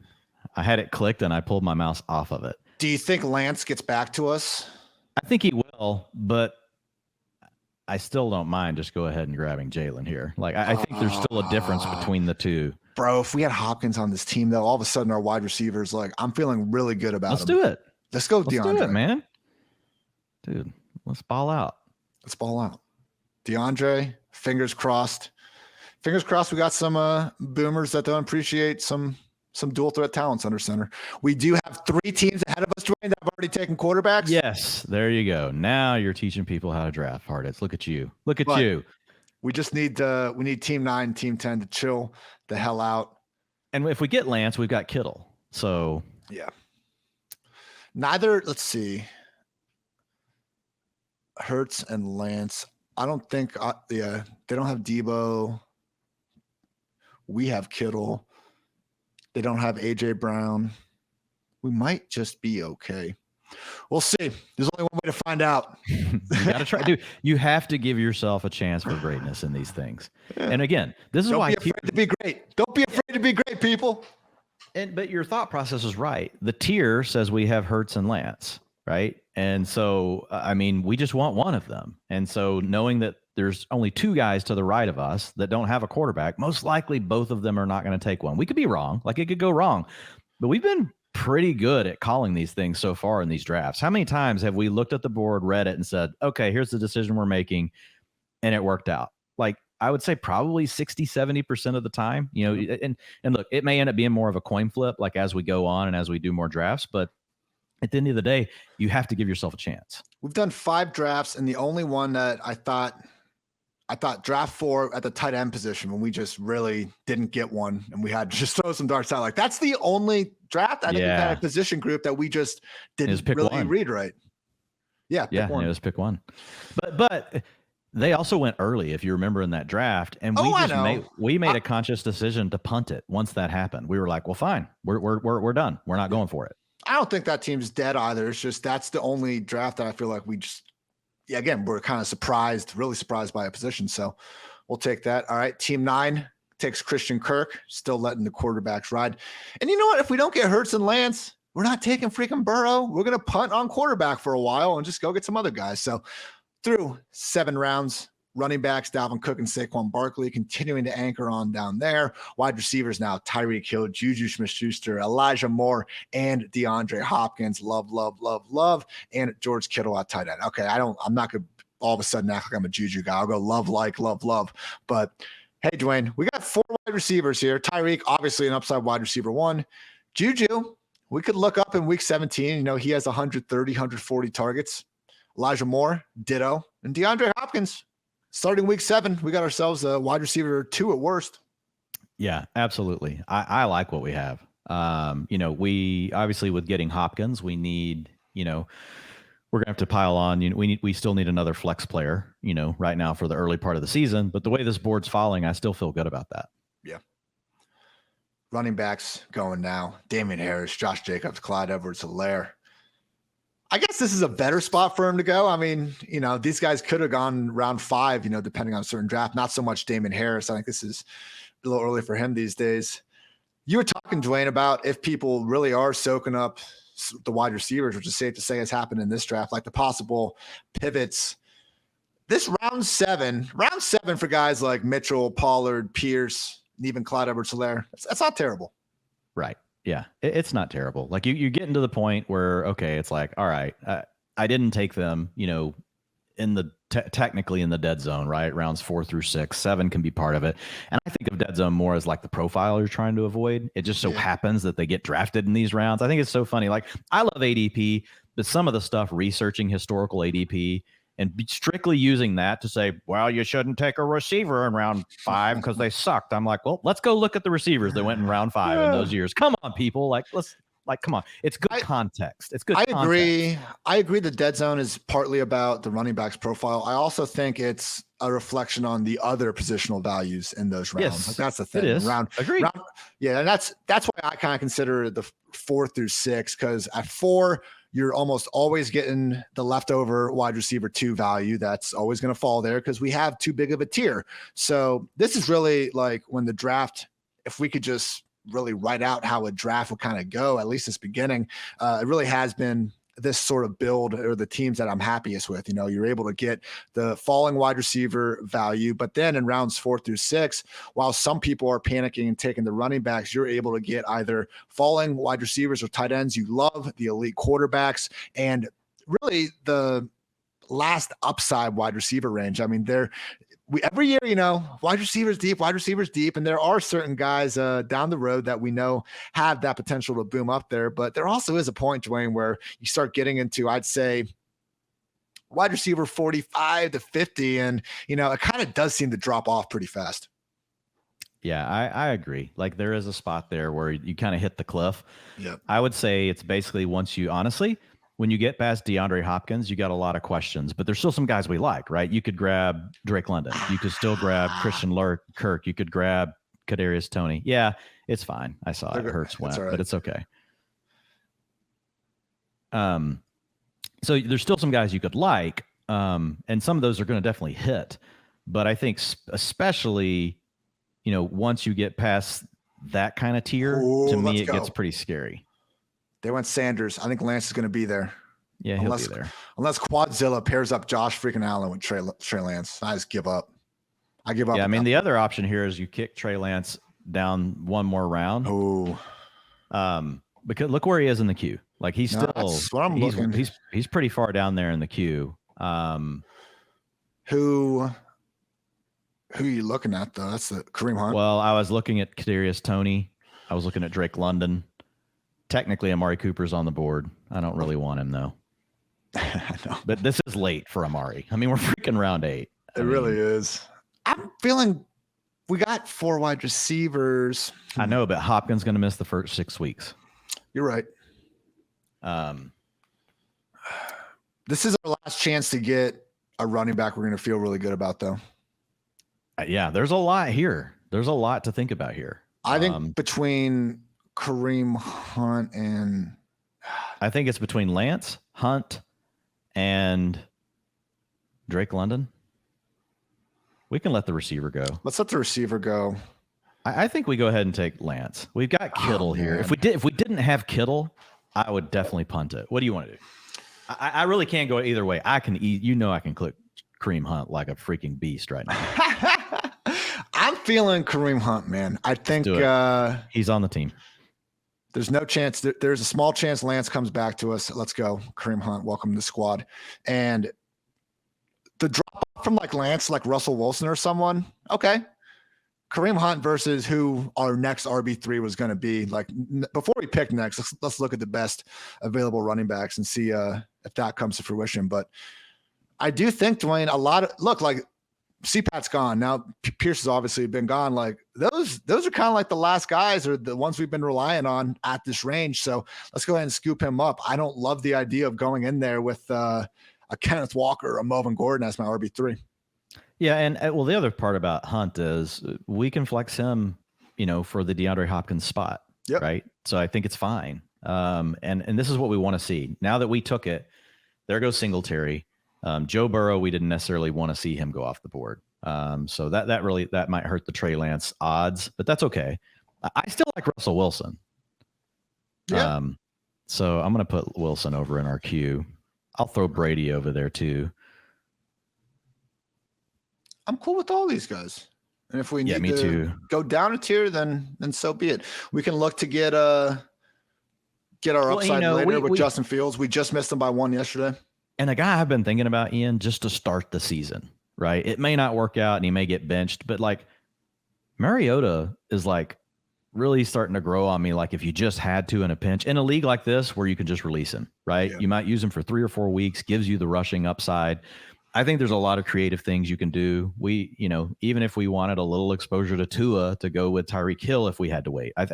I had it clicked and I pulled my mouse off of it. Do you think Lance gets back to us? I think he will, but I still don't mind just go ahead and grabbing Jalen here. Like I think there's still a difference between the two. Bro, if we had Hopkins on this team, though, all of a sudden our wide receivers, like, I'm feeling really good about Let's do it. Let's go, DeAndre. Let's do it, man. Dude, let's ball out. Let's ball out. DeAndre, fingers crossed. Fingers crossed we got some boomers that don't appreciate some dual threat talents under center. We do have 3 teams ahead of us, Dwayne, that have already taken quarterbacks. Yes, there you go. Now you're teaching people how to draft, Hartitz. Look at you. Look at you. We just need team 9, team 10 to chill the hell out. And if we get Lance, we've got Kittle. So yeah. Let's see. Hurts and Lance. I don't think they don't have Debo. We have Kittle. They don't have AJ Brown. We might just be okay. We'll see. There's only one way to find out. You got to try, dude. You have to give yourself a chance for greatness in these things. Yeah. And again, this is why don't be afraid to be great. Don't be afraid to be great, people. But your thought process is right. The tier says we have Hurts and Lance, right? And so, I mean, we just want one of them. And so knowing that there's only 2 guys to the right of us that don't have a quarterback, most likely both of them are not going to take one. We could be wrong. Like, it could go wrong. But we've been pretty good at calling these things so far in these drafts. How many times have we looked at the board, read it, and said, okay, here's the decision we're making, and it worked out? Like, I would say probably 60-70% of the time, and look, it may end up being more of a coin flip, like as we go on and as we do more drafts, but at the end of the day, you have to give yourself a chance. We've done 5 drafts, and the only one that I thought draft 4 at the tight end position when we just really didn't get one and we had to just throw some darts out. Like, that's the only draft I think we've had a position group that we just didn't really read right. Yeah. It was pick 1. But they also went early, if you remember, in that draft. And we made a conscious decision to punt it once that happened. We were like, well, fine, we're done. We're not going for it. I don't think that team's dead either. It's just that's the only draft that I feel like again, we're kind of really surprised by a position. So we'll take that. All right. Team 9 takes Christian Kirk, still letting the quarterbacks ride. And you know what? If we don't get Hurts and Lance, we're not taking freaking Burrow. We're going to punt on quarterback for a while and just go get some other guys. So through 7 rounds, running backs, Dalvin Cook and Saquon Barkley continuing to anchor on down there. Wide receivers now, Tyreek Hill, Juju Smith-Schuster, Elijah Moore, and DeAndre Hopkins. Love, love, love, love. And George Kittle at tight end. Okay, I'm not going to all of a sudden act like I'm a Juju guy. I'll go love, love. But hey, Dwayne, we got 4 wide receivers here. Tyreek, obviously an upside wide receiver 1. Juju, we could look up in week 17. You know, he has 130, 140 targets. Elijah Moore, ditto. And DeAndre Hopkins, starting week 7, we got ourselves a wide receiver 2 at worst. Yeah, absolutely. I like what we have. You know, we obviously with getting Hopkins, we need, you know, we're gonna have to pile on. You know, we still need another flex player, you know, right now for the early part of the season. But the way this board's falling, I still feel good about that. Yeah. Running backs going now. Damian Harris, Josh Jacobs, Clyde Edwards-Helaire. I guess this is a better spot for him to go. I mean, you know, these guys could have gone round 5, you know, depending on a certain draft. Not so much Damian Harris. I think this is a little early for him these days. You were talking, Dwayne, about if people really are soaking up the wide receivers, which is safe to say has happened in this draft, like the possible pivots. This round 7 for guys like Mitchell, Pollard, Pierce, and even Clyde Edwards-Helaire, that's not terrible. Right. Yeah, it's not terrible. Like you're getting to the point where, okay, it's like, all right, I didn't take them, you know, in the technically in the dead zone, right? Rounds 4 through 6, 7 can be part of it. And I think of dead zone more as like the profile you're trying to avoid. It just so happens that they get drafted in these rounds. I think it's so funny. Like I love ADP, but some of the stuff researching historical ADP and strictly using that to say, well, you shouldn't take a receiver in round 5 because they sucked. I'm like, well, let's go look at the receivers that went in round 5 in those years. Come on, people. Come on. It's good context. It's good context. I agree the dead zone is partly about the running back's profile. I also think it's a reflection on the other positional values in those rounds. Yes, like that's the thing. It is. Agreed. Yeah, and that's why I kind of consider the 4 through 6, because at 4, you're almost always getting the leftover wide receiver 2 value. That's always going to fall there because we have too big of a tier. So this is really like when the draft, if we could just really write out how a draft would kind of go, at least this beginning, it really has been this sort of build, or the teams that I'm happiest with. You know, you're able to get the falling wide receiver value, but then in rounds 4 through 6, while some people are panicking and taking the running backs, you're able to get either falling wide receivers or tight ends you love, the elite quarterbacks, and really the last upside wide receiver range. I mean, every year, you know, wide receivers deep, and there are certain guys down the road that we know have that potential to boom up there. But there also is a point, Dwayne, where you start getting into, I'd say, wide receiver 45 to 50, and you know, it kind of does seem to drop off pretty fast. Yeah, I agree. Like there is a spot there where you kind of hit the cliff. Yeah, I would say it's basically when you get past DeAndre Hopkins, you got a lot of questions, but there's still some guys we like, right? You could grab Drake London. You could still grab Christian Kirk. You could grab Kadarius Toney. Yeah, it's fine. I saw it. Hurts went, but it's okay. So there's still some guys you could like, and some of those are going to definitely hit. But I think especially, you know, once you get past that kind of tier, to me, it gets pretty scary. They went Sanders. I think Lance is going to be there. Yeah, he'll be there. Unless Quadzilla pairs up Josh freaking Allen with Trey Lance. I just give up. I give up. Yeah, I mean, the other option here is you kick Trey Lance down one more round. Oh. Because look where he is in the queue. Like he's he's pretty far down there in the queue. Who are you looking at though? That's the Kareem Hunt. Well, I was looking at Kadarius Toney. I was looking at Drake London. Technically, Amari Cooper's on the board. I don't really want him, though. But this is late for Amari. I mean, we're freaking round 8. It really is. I'm feeling we got 4 wide receivers. I know, but Hopkins going to miss the first 6 weeks. You're right. This is our last chance to get a running back we're going to feel really good about, though. Yeah, there's a lot here. There's a lot to think about here. I think between Kareem Hunt and I think it's between Lance, Hunt, and Drake London. We can let the receiver go. Let's let the receiver go. I think we go ahead and take Lance. We've got Kittle here. If we didn't have Kittle, I would definitely punt it. What do you want to do? I really can't go either way. I can eat. I can click Kareem Hunt like a freaking beast right now. I'm feeling Kareem Hunt, man. I think he's on the team. There's no chance. There's a small chance Lance comes back to us. Let's go, Kareem Hunt. Welcome to the squad. And the drop off from like Lance, like Russell Wilson or someone. Okay. Kareem Hunt versus who our next RB3 was going to be. Like before we pick next, let's look at the best available running backs and see if that comes to fruition. But I do think, Dwayne, like CPAT's gone. Now Pierce has obviously been gone. Like those are kind of like the last guys or the ones we've been relying on at this range. So let's go ahead and scoop him up. I don't love the idea of going in there with a Kenneth Walker or a Melvin Gordon as my RB3. Yeah, and well, the other part about Hunt is we can flex him, for the DeAndre Hopkins spot, right? So I think it's fine. And this is what we want to see. Now that we took it, there goes Singletary. Joe Burrow, we didn't necessarily want to see him go off the board. So that might hurt the Trey Lance odds, but that's okay. I still like Russell Wilson. Yeah. So I'm going to put Wilson over in our queue. I'll throw Brady over there too. I'm cool with all these guys. And if we need to go down a tier, then so be it. We can look to get our upside later with Justin Fields. We just missed him by one yesterday. And a guy I've been thinking about, Ian, just to start the season, right? It may not work out and he may get benched, but like Mariota is like really starting to grow on me. Like if you just had to in a pinch in a league like this where you can just release him, right? Yeah. You might use him for 3 or 4 weeks, gives you the rushing upside. I think there's a lot of creative things you can do. We, even if we wanted a little exposure to Tua to go with Tyreek Hill, if we had to wait, I'm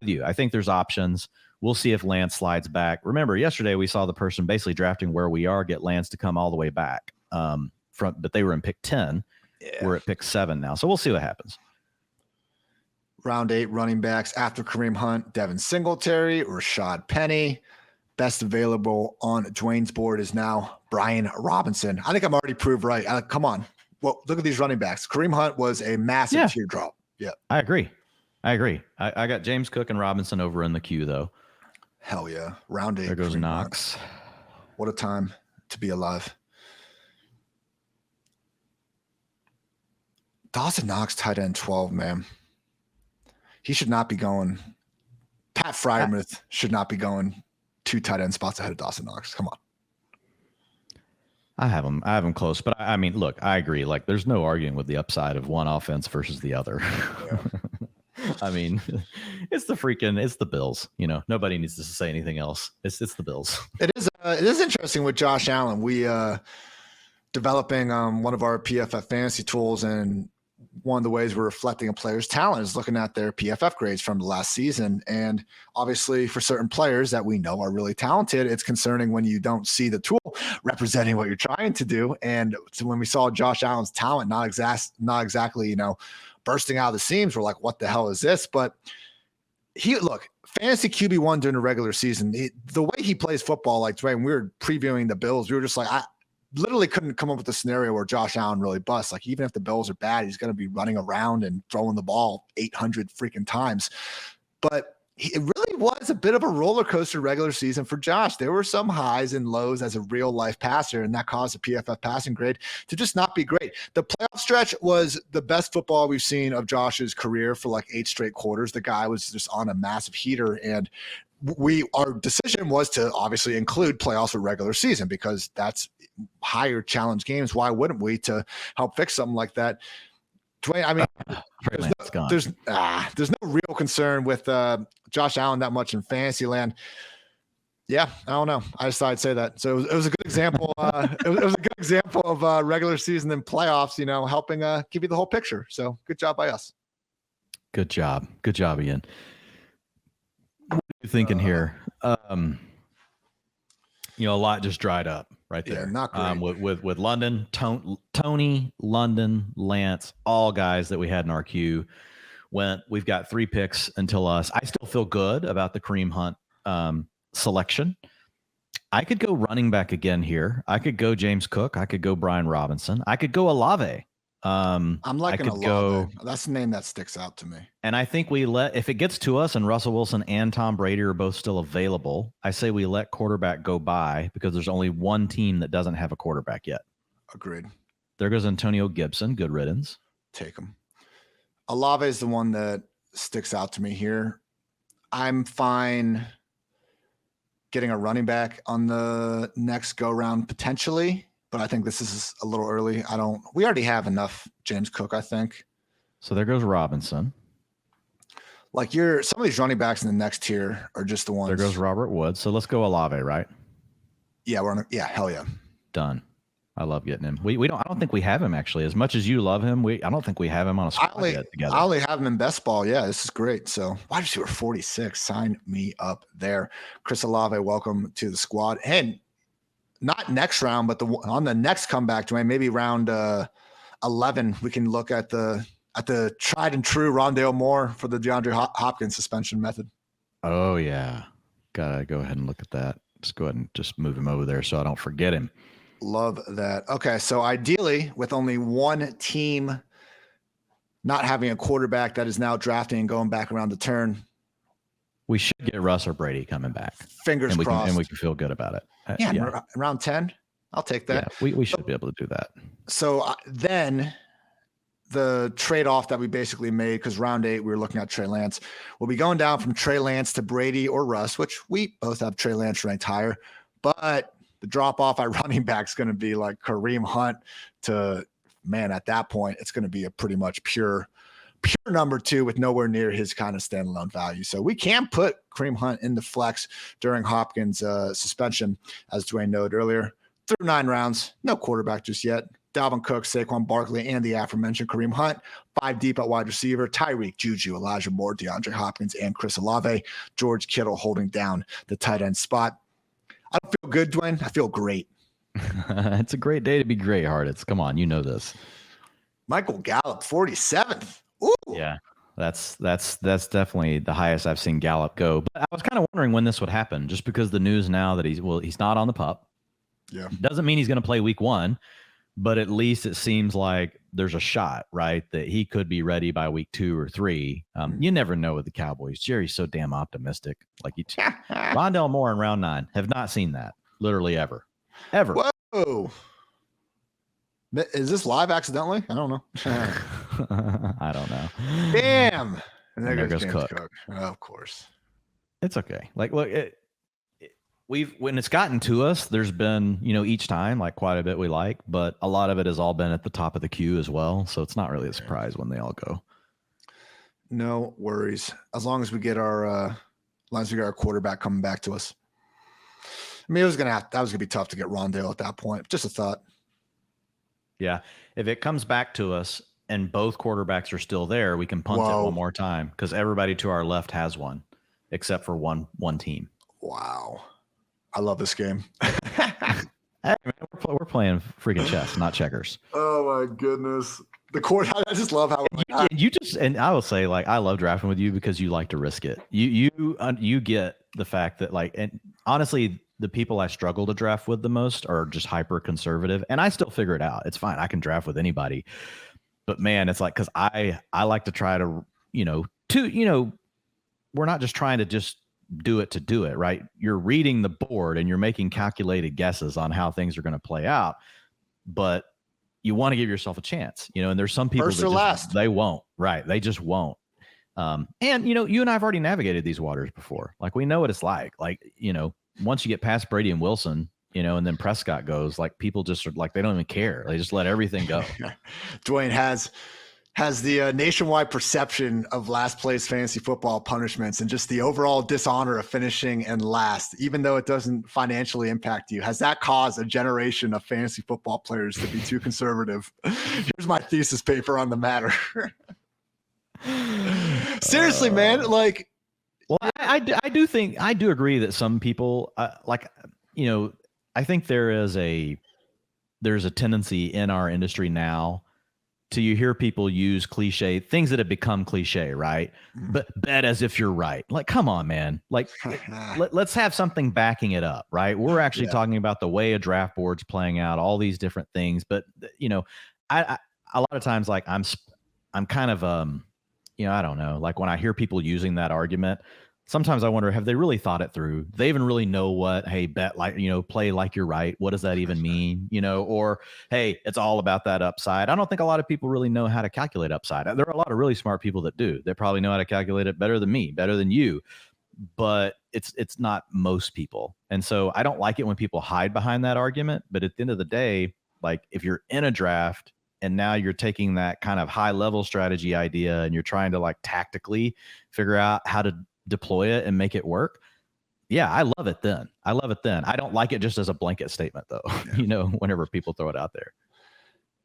with you. I think there's options. We'll see if Lance slides back. Remember, yesterday we saw the person basically drafting where we are get Lance to come all the way back but they were in pick 10. Yeah. We're at pick 7 now. So we'll see what happens. Round 8 running backs after Kareem Hunt, Devin Singletary, Rashad Penny. Best available on Dwayne's board is now Brian Robinson. I think I'm already proved right. Come on. Well, look at these running backs. Kareem Hunt was a massive teardrop. Yeah. I agree. I got James Cook and Robinson over in the queue, though. Hell yeah. Round 8. There goes Knox. What a time to be alive. Dawson Knox, tight end 12, man. He should not be going. Pat Freiermuth should not be going 2 tight end spots ahead of Dawson Knox. Come on. I have him close, but I mean, look, I agree. Like there's no arguing with the upside of one offense versus the other. Yeah. I mean, it's the Bills, nobody needs to say anything else. It's the Bills. It is interesting with Josh Allen. We developing one of our PFF fantasy tools, and one of the ways we're reflecting a player's talent is looking at their PFF grades from the last season. And obviously for certain players that we know are really talented, it's concerning when you don't see the tool representing what you're trying to do. And so when we saw Josh Allen's talent, not exactly, bursting out of the seams, we're like, what the hell is this? But fantasy QB1 during the regular season, the way he plays football, like Dwayne, we were previewing the Bills, we were just like, I literally couldn't come up with a scenario where Josh Allen really busts. Like even if the Bills are bad, he's going to be running around and throwing the ball 800 freaking times. But it really was a bit of a roller coaster regular season for Josh. There were some highs and lows as a real life passer, and that caused the PFF passing grade to just not be great. The playoff stretch was the best football we've seen of Josh's career for like 8 straight quarters. The guy was just on a massive heater, and our decision was to obviously include playoffs or regular season because that's higher challenge games. Why wouldn't we, to help fix something like that? Dwayne, I mean, there's no real concern with Josh Allen that much in fantasy land. Yeah, I don't know. I just thought I'd say that. So it was a good example. It was a good example of regular season and playoffs, helping give you the whole picture. So good job by us. Good job, Ian. What are you thinking here? A lot just dried up right there. Yeah, not great. With London, Tony, London, Lance, all guys that we had in our queue went. We've got 3 picks until us. I still feel good about the Kareem Hunt selection. I could go running back again here. I could go James Cook. I could go Brian Robinson. I could go Olave. I'm liking could go. That's the name that sticks out to me. And I think if it gets to us and Russell Wilson and Tom Brady are both still available, I say we let quarterback go by because there's only one team that doesn't have a quarterback yet. Agreed. There goes Antonio Gibson. Good riddance. Take him. Olave is the one that sticks out to me here. I'm fine getting a running back on the next go round potentially, but I think this is a little early. We already have enough James Cook, I think. So there goes Robinson. Like some of these running backs in the next tier are just the ones. There goes Robert Woods. So let's go Olave, right? Yeah, hell yeah. Done. I love getting him. I don't think we have him actually. As much as you love him, I don't think we have him on a squad yet together. I only have him in best ball. Yeah, this is great. So wide receiver 46, sign me up there. Chris Olave, welcome to the squad. And not next round, but on the next comeback, Dwayne, maybe round 11, we can look at the tried and true Rondale Moore for the DeAndre Hopkins suspension method. Oh yeah, gotta go ahead and look at that. Just go ahead and just move him over there so I don't forget him. Love that. Okay, so ideally, with only one team not having a quarterback that is now drafting and going back around the turn, we should get Russ or Brady coming back. Fingers crossed. And we can feel good about it. Yeah. Around 10, I'll take that. Yeah, we should be able to do that. So then the trade-off that we basically made, because round 8, we were looking at Trey Lance. We'll be going down from Trey Lance to Brady or Russ, which we both have Trey Lance ranked higher. But the drop-off at running back is going to be like Kareem Hunt to, man, at that point, it's going to be a pretty much pure number 2 with nowhere near his kind of standalone value. So we can put Kareem Hunt in the flex during Hopkins' suspension, as Dwayne noted earlier. Through 9 rounds, no quarterback just yet. Dalvin Cook, Saquon Barkley, and the aforementioned Kareem Hunt. 5 deep at wide receiver. Tyreek, Juju, Elijah Moore, DeAndre Hopkins, and Chris Olave. George Kittle holding down the tight end spot. I don't feel good, Dwayne. I feel great. It's a great day to be great, Hartitz. Come on, you know this. Michael Gallup, 47th. Ooh. Yeah, that's definitely the highest I've seen Gallup go. But I was kind of wondering when this would happen, just because the news now that he's not on the PUP. Yeah, doesn't mean he's going to play week 1, but at least it seems like there's a shot, right, that he could be ready by week 2 or 3. You never know with the Cowboys. Jerry's so damn optimistic. Like Rondale Moore in round 9. Have not seen that literally ever. Whoa. Is this live accidentally? I don't know. I don't know. Damn. And there goes Cook. Of course. It's okay. Like, look, when it's gotten to us, there's been, each time like quite a bit we like, but a lot of it has all been at the top of the queue as well. So it's not really a surprise when they all go. No worries. As long as we get our quarterback coming back to us. I mean, that was gonna be tough to get Rondale at that point. Just a thought. Yeah. If it comes back to us and both quarterbacks are still there, we can punt it one more time because everybody to our left has one, except for one team. Wow. I love this game. Hey, man, we're playing freaking chess, not checkers. Oh my goodness. I just love how you just, and I will say, like, I love drafting with you because you like to risk it. You get the fact that, like, and honestly, the people I struggle to draft with the most are just hyper conservative, and I still figure it out. It's fine. I can draft with anybody, but man, it's like, cause I like to try to, we're not just trying to just do it, right? You're reading the board and you're making calculated guesses on how things are going to play out, but you want to give yourself a chance, and there's some people they won't, right? They just won't. And you and I have already navigated these waters before. Like, we know what it's like. Like, once you get past Brady and Wilson, and then Prescott goes, like, people just are like, they don't even care. They just let everything go. Dwayne has the nationwide perception of last place fantasy football punishments and just the overall dishonor of finishing in last, even though it doesn't financially impact you. Has that caused a generation of fantasy football players to be too conservative? Here's my thesis paper on the matter. Seriously, man. Like, well, I do agree that some people I think there's a tendency in our industry now to, you hear people use cliche things that have become cliche, right? But bet as if you're right. Like, come on, man. Like, let's have something backing it up, right? We're actually talking about the way a draft board's playing out, all these different things. But a lot of times, like I'm kind of, I don't know, like when I hear people using that argument, sometimes I wonder, have they really thought it through? Do they even really know what, hey, bet like, play like you're right. What does that even mean? Or, hey, it's all about that upside. I don't think a lot of people really know how to calculate upside. There are a lot of really smart people that do. They probably know how to calculate it better than me, better than you, but it's not most people. And so I don't like it when people hide behind that argument. But at the end of the day, like if you're in a draft and now you're taking that kind of high level strategy idea and you're trying to like tactically figure out how to deploy it and make it work. Yeah, I love it then. I don't like it just as a blanket statement though, whenever people throw it out there.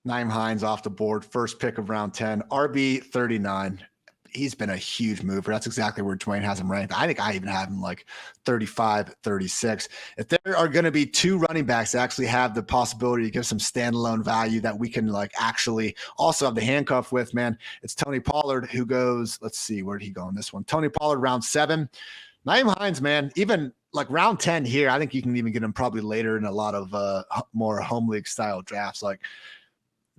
Nyheim Hines off the board, first pick of round 10, RB 39. He's been a huge mover. That's exactly where Dwain has him ranked. I think I even have him like 35, 36. If there are going to be two running backs that actually have the possibility to give some standalone value that we can like actually also have the handcuff with, man, it's Tony Pollard who goes, let's see, where did he go in this one? Tony Pollard, round 7. Nyheim Hines, man, even like round 10 here, I think you can even get him probably later in a lot of more home league style drafts. Like,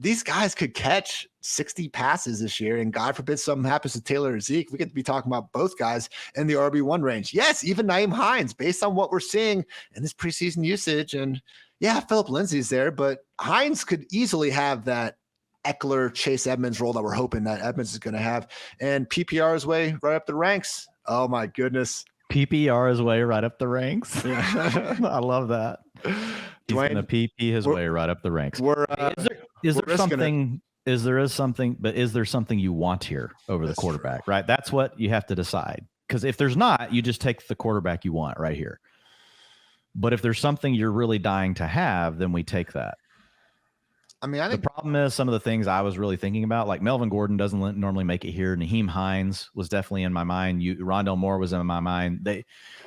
these guys could catch 60 passes this year, and God forbid something happens to Taylor or Zeke. We get to be talking about both guys in the RB1 range. Yes, even Nyheim Hines, based on what we're seeing in this preseason usage. And yeah, Phillip Lindsay's there, but Hines could easily have that Eckler, Chase Edmonds role that we're hoping that Edmonds is going to have. And PPR's way right up the ranks. Oh, my goodness. PPR's way right up the ranks. Yeah. I love that. He's going to PP his way right up the ranks. Is there something you want here over the quarterback, right? That's what you have to decide. Because if there's not, you just take the quarterback you want right here. But if there's something you're really dying to have, then we take that. I mean, I think the problem is some of the things I was really thinking about, like Melvin Gordon doesn't normally make it here. Nyheim Hines was definitely in my mind. Rondale Moore was in my mind.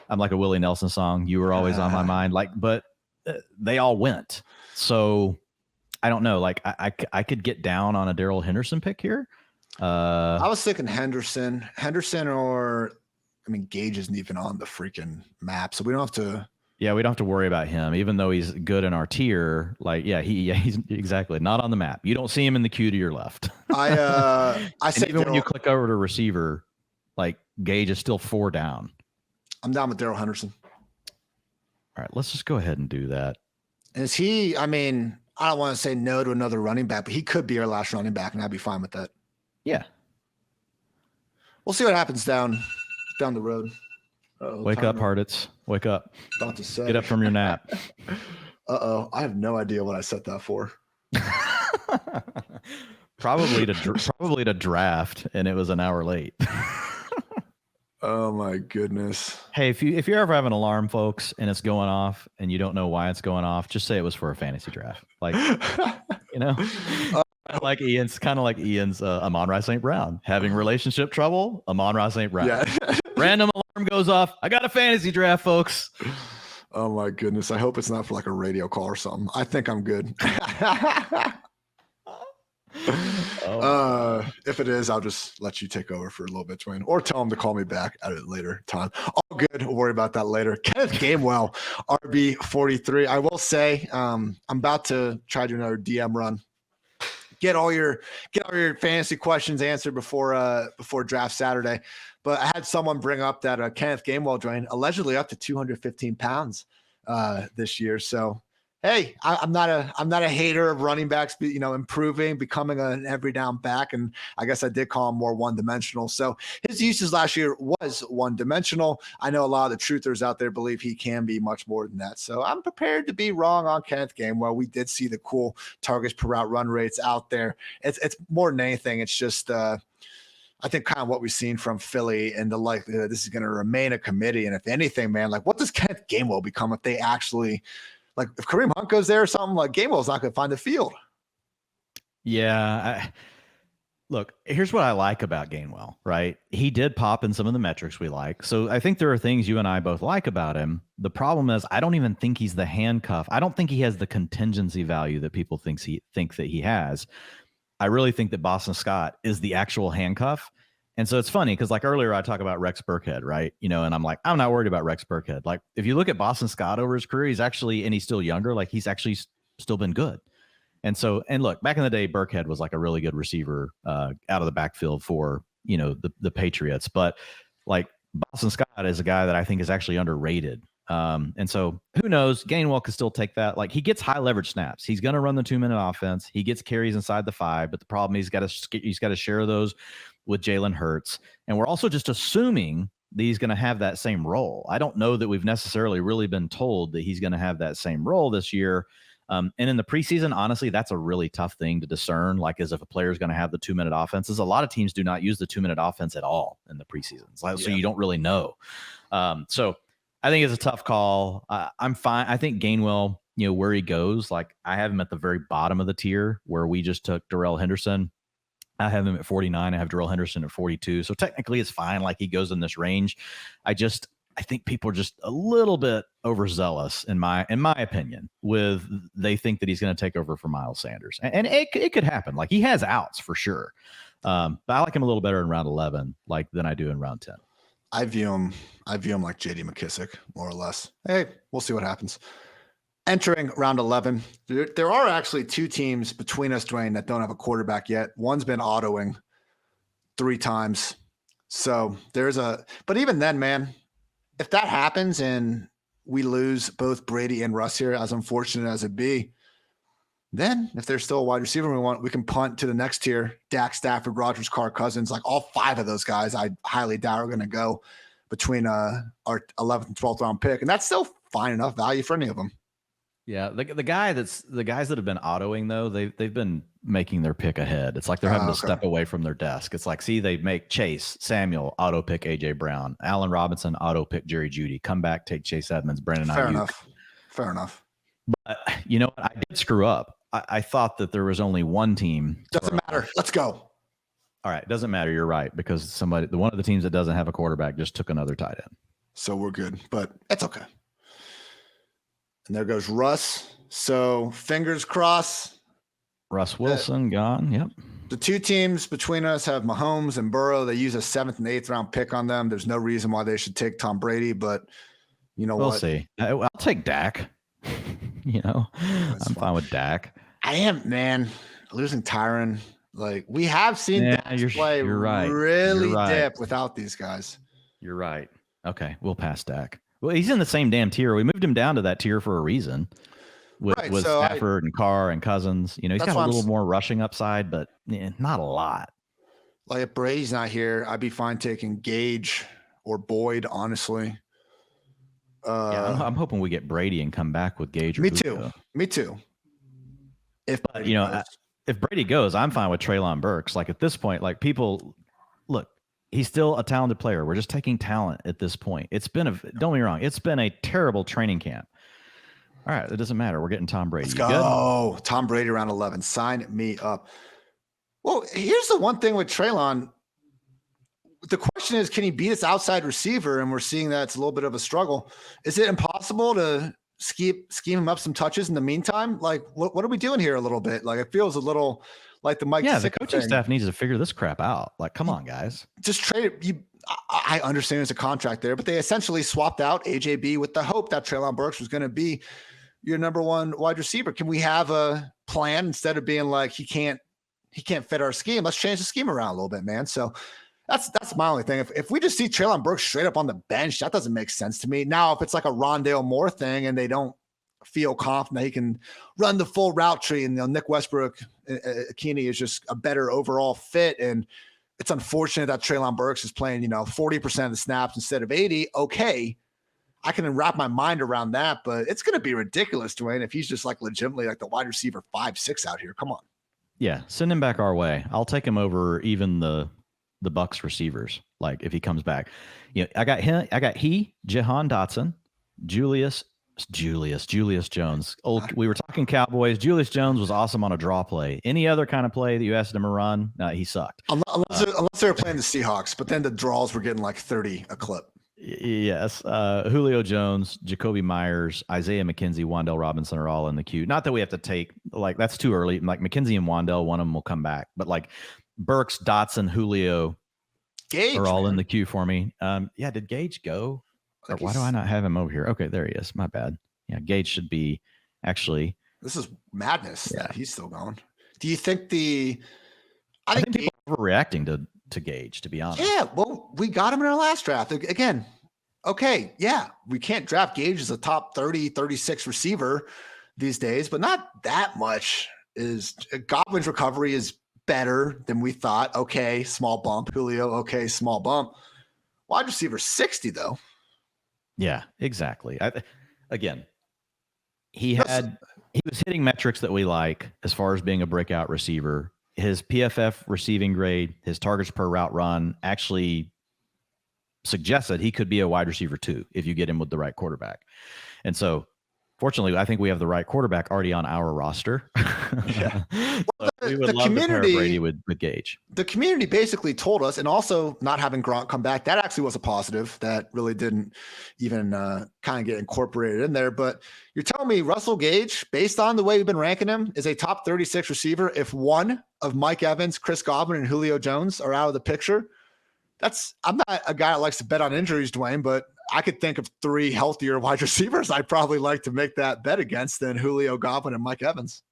I'm like a Willie Nelson song. You were always on my mind. But they all went. So I don't know. Like I could get down on a Darrell Henderson pick here. I was thinking Henderson, or I mean, Gage isn't even on the freaking map, so we don't have to. Yeah, we don't have to worry about him, even though he's good in our tier. Like, he's exactly not on the map. You don't see him in the queue to your left. I say even when you click over to receiver, like Gage is still 4 down. I'm down with Darrell Henderson. All right, let's just go ahead and do that. Is he? I mean, I don't want to say no to another running back, but he could be our last running back, and I'd be fine with that. Yeah, we'll see what happens down the road. Wake up, Hartitz. Wake up. About to say. Get up from your nap. I have no idea what I set that for. Probably to draft, and it was an hour late. Oh my goodness. Hey, if you ever have an alarm, folks, and it's going off and you don't know why it's going off, just say it was for a fantasy draft. Like, like Ian's kind of like Ian's Amon-Ra St. Brown having relationship trouble. Amon-Ra St. Brown. Yeah. Random alarm goes off. I got a fantasy draft, folks. Oh my goodness. I hope it's not for like a radio call or something. I think I'm good. If it is, I'll just let you take over for a little bit, Dwain, or tell him to call me back at a later time. All good. We'll worry about that later. Kenneth Gainwell, RB 43. I will say, I'm about to try to do another DM run. Get all your fantasy questions answered before draft Saturday. But I had someone bring up that Kenneth Gainwell Dwain allegedly up to 215 pounds this year. So hey, I'm not a hater of running backs, improving, becoming an every down back. And I guess I did call him more one-dimensional. So his usage last year was one-dimensional. I know a lot of the truthers out there believe he can be much more than that. So I'm prepared to be wrong on Kenneth Gainwell. We did see the cool targets per route run rates out there. It's more than anything. It's just I think kind of what we've seen from Philly and the likelihood this is going to remain a committee. And if anything, man, like what does Kenneth Gainwell become if they actually – like if Kareem Hunt goes there or something, like Gainwell's not going to find the field. Yeah. Look, here's what I like about Gainwell, right? He did pop in some of the metrics we like. So I think there are things you and I both like about him. The problem is I don't even think he's the handcuff. I don't think he has the contingency value that people think that he has. I really think that Boston Scott is the actual handcuff. And so it's funny because like earlier I talked about Rex Burkhead, right? And I'm like, I'm not worried about Rex Burkhead. Like if you look at Boston Scott over his career, he's still younger. Like he's actually still been good. And so, and look, back in the day, Burkhead was like a really good receiver out of the backfield for, the Patriots. But like Boston Scott is a guy that I think is actually underrated. And so who knows? Gainwell could still take that. Like he gets high leverage snaps. He's going to run the 2-minute offense. He gets carries inside the 5, but the problem he's got to share those with Jalen Hurts. And we're also just assuming that he's going to have that same role. I don't know that we've necessarily really been told that he's going to have that same role this year. And in the preseason, honestly, that's a really tough thing to discern, like as if a player is going to have the 2-minute offenses. A lot of teams do not use the 2-minute offense at all in the preseason. So you don't really know. So I think it's a tough call. I'm fine. I think Gainwell, where he goes, like I have him at the very bottom of the tier where we just took Darrell Henderson. I have him at 49. I have Darrell Henderson at 42. So technically it's fine. Like he goes in this range. I think people are just a little bit overzealous in my opinion they think that he's going to take over for Miles Sanders. And it could happen. Like he has outs for sure. But I like him a little better in round 11, than I do in round 10. I view him like JD McKissick, more or less. Hey, we'll see what happens. Entering round 11, there are actually 2 teams between us, Dwayne, that don't have a quarterback yet. One's been autoing 3 times. So but even then, man, if that happens and we lose both Brady and Russ here, as unfortunate as it be, then if there's still a wide receiver we can punt to the next tier. Dak, Stafford, Rodgers, Carr, Cousins, like all 5 of those guys, I highly doubt are going to go between our 11th and 12th round pick. And that's still fine enough value for any of them. Yeah, the guys that have been autoing though, they've been making their pick ahead. It's like they're having to step away from their desk. It's like, see, they make Chase, Samuel, auto pick AJ Brown, Allen Robinson, auto pick Jerry Jeudy, come back, take Chase Edmonds, Brandon Ayuk. Fair enough. But you know what? I did screw up. I thought that there was only one team. Doesn't matter. Let's go. All right, doesn't matter. You're right, because one of the teams that doesn't have a quarterback just took another tight end. So we're good, but it's okay. And there goes Russ. So fingers crossed. Russ Wilson gone. Yep. The 2 teams between us have Mahomes and Burrow. They use a 7th and 8th round pick on them. There's no reason why they should take Tom Brady, but we'll see. I'll take Dak. I'm fine with Dak. I am, man. Losing Tyron. Like we have seen Dak play really dip without these guys. You're right. Okay, we'll pass Dak. Well, he's in the same damn tier. We moved him down to that tier for a reason with Stafford and Carr and Cousins. He's got a little more rushing upside, but not a lot. Like if Brady's not here, I'd be fine taking Gage or Boyd, honestly. I'm hoping we get Brady and come back with Gage. Me too. If Brady goes, I'm fine with Treylon Burks. Like at this point, like people look, he's still a talented player. We're just taking talent at this point. Don't get me wrong. It's been a terrible training camp. All right. It doesn't matter. We're getting Tom Brady. Let's go. Tom Brady around 11. Sign me up. Well, here's the one thing with Treylon. The question is, can he beat his outside receiver? And we're seeing that it's a little bit of a struggle. Is it impossible to scheme him up some touches in the meantime? Like, what are we doing here a little bit? Like, it feels a little like the Mike. Yeah, the coaching staff needs to figure this crap out. Like, come on, guys. Just trade it. I understand there's a contract there, but they essentially swapped out AJB with the hope that Treylon Burks was going to be your number 1 wide receiver. Can we have a plan instead of being like, he can't fit our scheme? Let's change the scheme around a little bit, man. So that's my only thing. If we just see Treylon Burks straight up on the bench, that doesn't make sense to me. Now, if it's like a Rondale Moore thing and they don't feel confident that he can run the full route tree, and Nick Westbrook, Keeney is just a better overall fit, and it's unfortunate that Treylon Burks is playing 40% of the snaps instead of 80. Okay, I can wrap my mind around that, but it's going to be ridiculous, Dwayne, if he's just like legitimately like the wide receiver 5-6 out here. Come on. Yeah, send him back our way. I'll take him over even the Bucks receivers. Like if he comes back, I got him. I got Jahan Dotson, Julius Jones. We were talking Cowboys. Julius Jones was awesome on a draw play. Any other kind of play that you asked him to run, he sucked. Unless they were playing the Seahawks, but then the draws were getting like 30 a clip. Yes. Julio Jones, Jacoby Myers, Isaiah McKenzie, Wan'Dale Robinson are all in the queue. Not that we have to take, like, that's too early. Like McKenzie and Wan'Dale, one of them will come back. But like Burks, Dotson, Julio Gage are all in the queue for me. Did Gage go? Or why do I not have him over here? Okay, there he is. My bad. Yeah, Gage should be actually This is madness that he's still going. Do you think I think people are overreacting to Gage, to be honest. Yeah, well, we got him in our last draft. Again, okay, yeah, we can't draft Gage as a top 30, 36 receiver these days, but not that much. Godwin's recovery is better than we thought. Okay, small bump. Julio, okay, small bump. Wide receiver 60, though. Yeah, exactly. Again, he was hitting metrics that we like as far as being a breakout receiver. His PFF receiving grade, his targets per route run actually suggested he could be a wide receiver too if you get him with the right quarterback. And so, fortunately, I think we have the right quarterback already on our roster. Yeah. Well, we would love to pair Brady with Gage. The community basically told us, and also not having Gronk come back, that actually was a positive that really didn't even kind of get incorporated in there. But you're telling me Russell Gage, based on the way we've been ranking him, is a top 36 receiver if one of Mike Evans, Chris Godwin, and Julio Jones are out of the picture? I'm not a guy that likes to bet on injuries, Dwayne, but I could think of 3 healthier wide receivers I'd probably like to make that bet against than Julio, Godwin, and Mike Evans.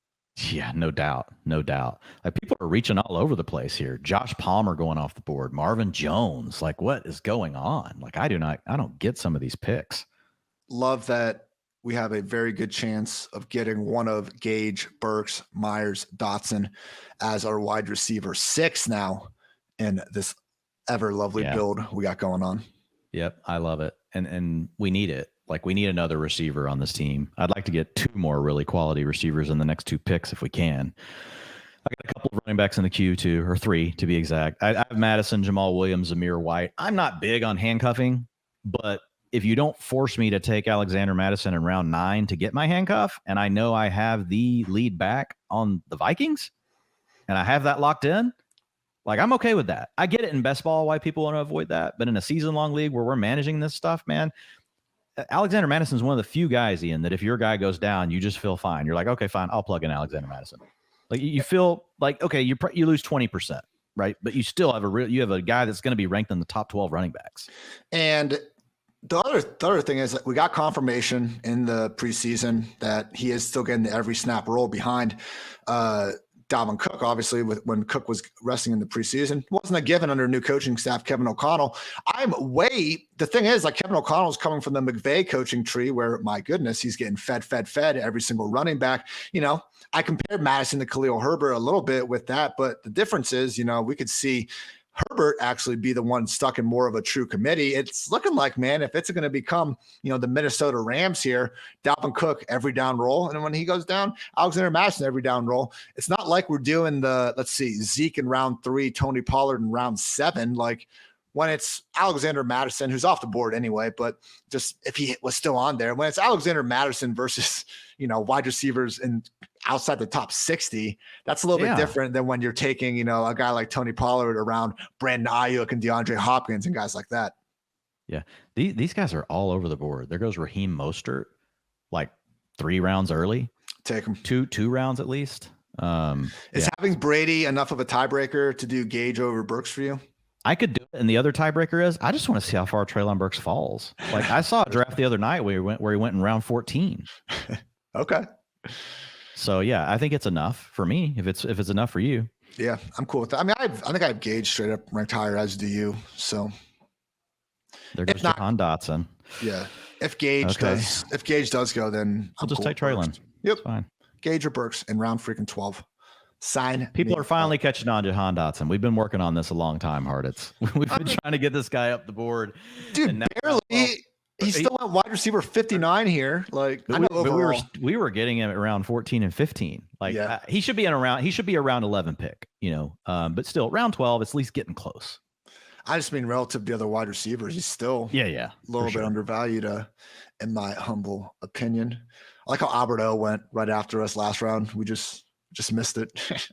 Yeah, no doubt. No doubt. Like, people are reaching all over the place here. Josh Palmer going off the board, Marvin Jones. Like, what is going on? Like, I don't get some of these picks. Love that we have a very good chance of getting one of Gage, Burks, Myers, Dotson as our wide receiver 6 now in this ever lovely build we got going on. Yep, I love it. And we need it. Like, we need another receiver on this team. I'd like to get 2 more really quality receivers in the next 2 picks if we can. I got a couple of running backs in the queue too, or 3 to be exact. I have Madison, Jamal Williams, Zamir White. I'm not big on handcuffing, but if you don't force me to take Alexander Madison in round 9 to get my handcuff, and I know I have the lead back on the Vikings, and I have that locked in, like, I'm okay with that. I get it in best ball why people want to avoid that, but in a season-long league where we're managing this stuff, man, Alexander Madison is one of the few guys, Ian, that if your guy goes down, you just feel fine. You're like, okay, fine, I'll plug in Alexander Madison. Like, you feel like, okay, you lose 20%, right? But you still have a guy that's going to be ranked in the top 12 running backs. And the other thing is that we got confirmation in the preseason that he is still getting the every snap role behind Dalvin Cook, obviously, when Cook was resting in the preseason. Wasn't a given under new coaching staff, Kevin O'Connell. The thing is, like, Kevin O'Connell's coming from the McVay coaching tree where, my goodness, he's getting fed every single running back. You know, I compared Madison to Khalil Herbert a little bit with that, but the difference is, you know, we could see Herbert actually be the one stuck in more of a true committee. It's looking like, man, if it's going to become, you know, the Minnesota Rams here, Dalvin Cook every down roll, and when he goes down, Alexander Madison every down roll. It's not like we're doing Zeke in round 3, Tony Pollard in round 7. Like, when it's Alexander Madison, who's off the board anyway, but just if he was still on there, when it's Alexander Madison versus, you know, wide receivers in outside the top 60, that's a little bit different than when you're taking, you know, a guy like Tony Pollard around Brandon Ayuk and DeAndre Hopkins and guys like that. Yeah. These guys are all over the board. There goes Raheem Mostert, like 3 rounds early. Take him. Two rounds at least. Is having Brady enough of a tiebreaker to do Gage over Burks for you? I could do it. And the other tiebreaker is, I just want to see how far Treylon Burks falls. Like, I saw a draft the other night where he went in round 14. Okay. So yeah, I think it's enough for me. If it's enough for you. Yeah, I'm cool with that. I mean, I think I have Gage straight up ranked higher, as do you. So there goes Jahan Dotson. Yeah. If Gage does go, then I'll just take Treylon. Yep. It's fine. Gage or Burks in round freaking 12. People are finally catching on to Jahan Dotson. We've been working on this a long time, Hartitz. We've been trying to get this guy up the board. Dude, barely. He still went wide receiver 59 here. Like, I know overall. We were getting him at around 14 and 15. Like, he should be a round 11 pick, you know. But still, round 12, it's at least getting close. I just mean relative to the other wide receivers, he's still a little bit undervalued, in my humble opinion. I like how Alberto went right after us last round. We just missed it.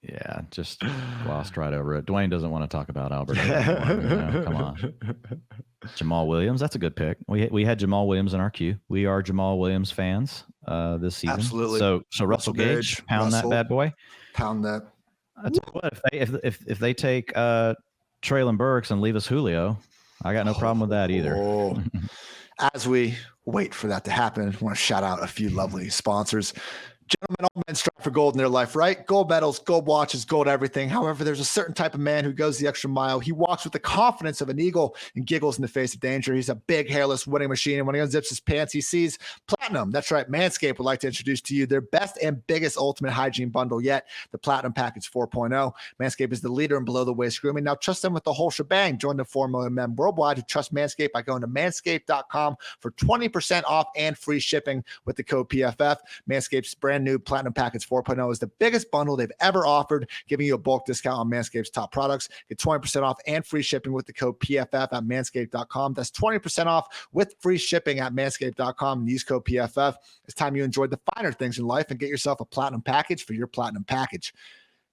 Yeah, just glossed right over it. Dwayne doesn't want to talk about Alberto anymore. Come on. Jamal Williams, that's a good pick. We had Jamal Williams in our queue. We are Jamal Williams fans this season. Absolutely. So Russell Gage, pound that bad boy. Pound that. I tell you what, if they take Treylon Burks and leave us Julio, I got no problem with that either. As we wait for that to happen, I want to shout out a few lovely sponsors. Gentlemen, all men strive for gold in their life, right? Gold medals, gold watches, gold everything. However, there's a certain type of man who goes the extra mile. He walks with the confidence of an eagle and giggles in the face of danger. He's a big, hairless winning machine. And when he unzips his pants, he sees platinum. That's right. Manscaped would like to introduce to you their best and biggest ultimate hygiene bundle yet, the Platinum Package 4.0. Manscaped is the leader in below-the-waist grooming. Now trust them with the whole shebang. Join the 4 million men worldwide who trust Manscaped by going to manscaped.com for 20% off and free shipping with the code PFF. Manscaped's brand new Platinum Package 4.0 is the biggest bundle they've ever offered, giving you a bulk discount on Manscaped's top products. Get 20% off and free shipping with the code PFF at manscaped.com. That's 20% off with free shipping at manscaped.com and use code PFF. It's time you enjoyed the finer things in life and get yourself a Platinum Package for your Platinum Package.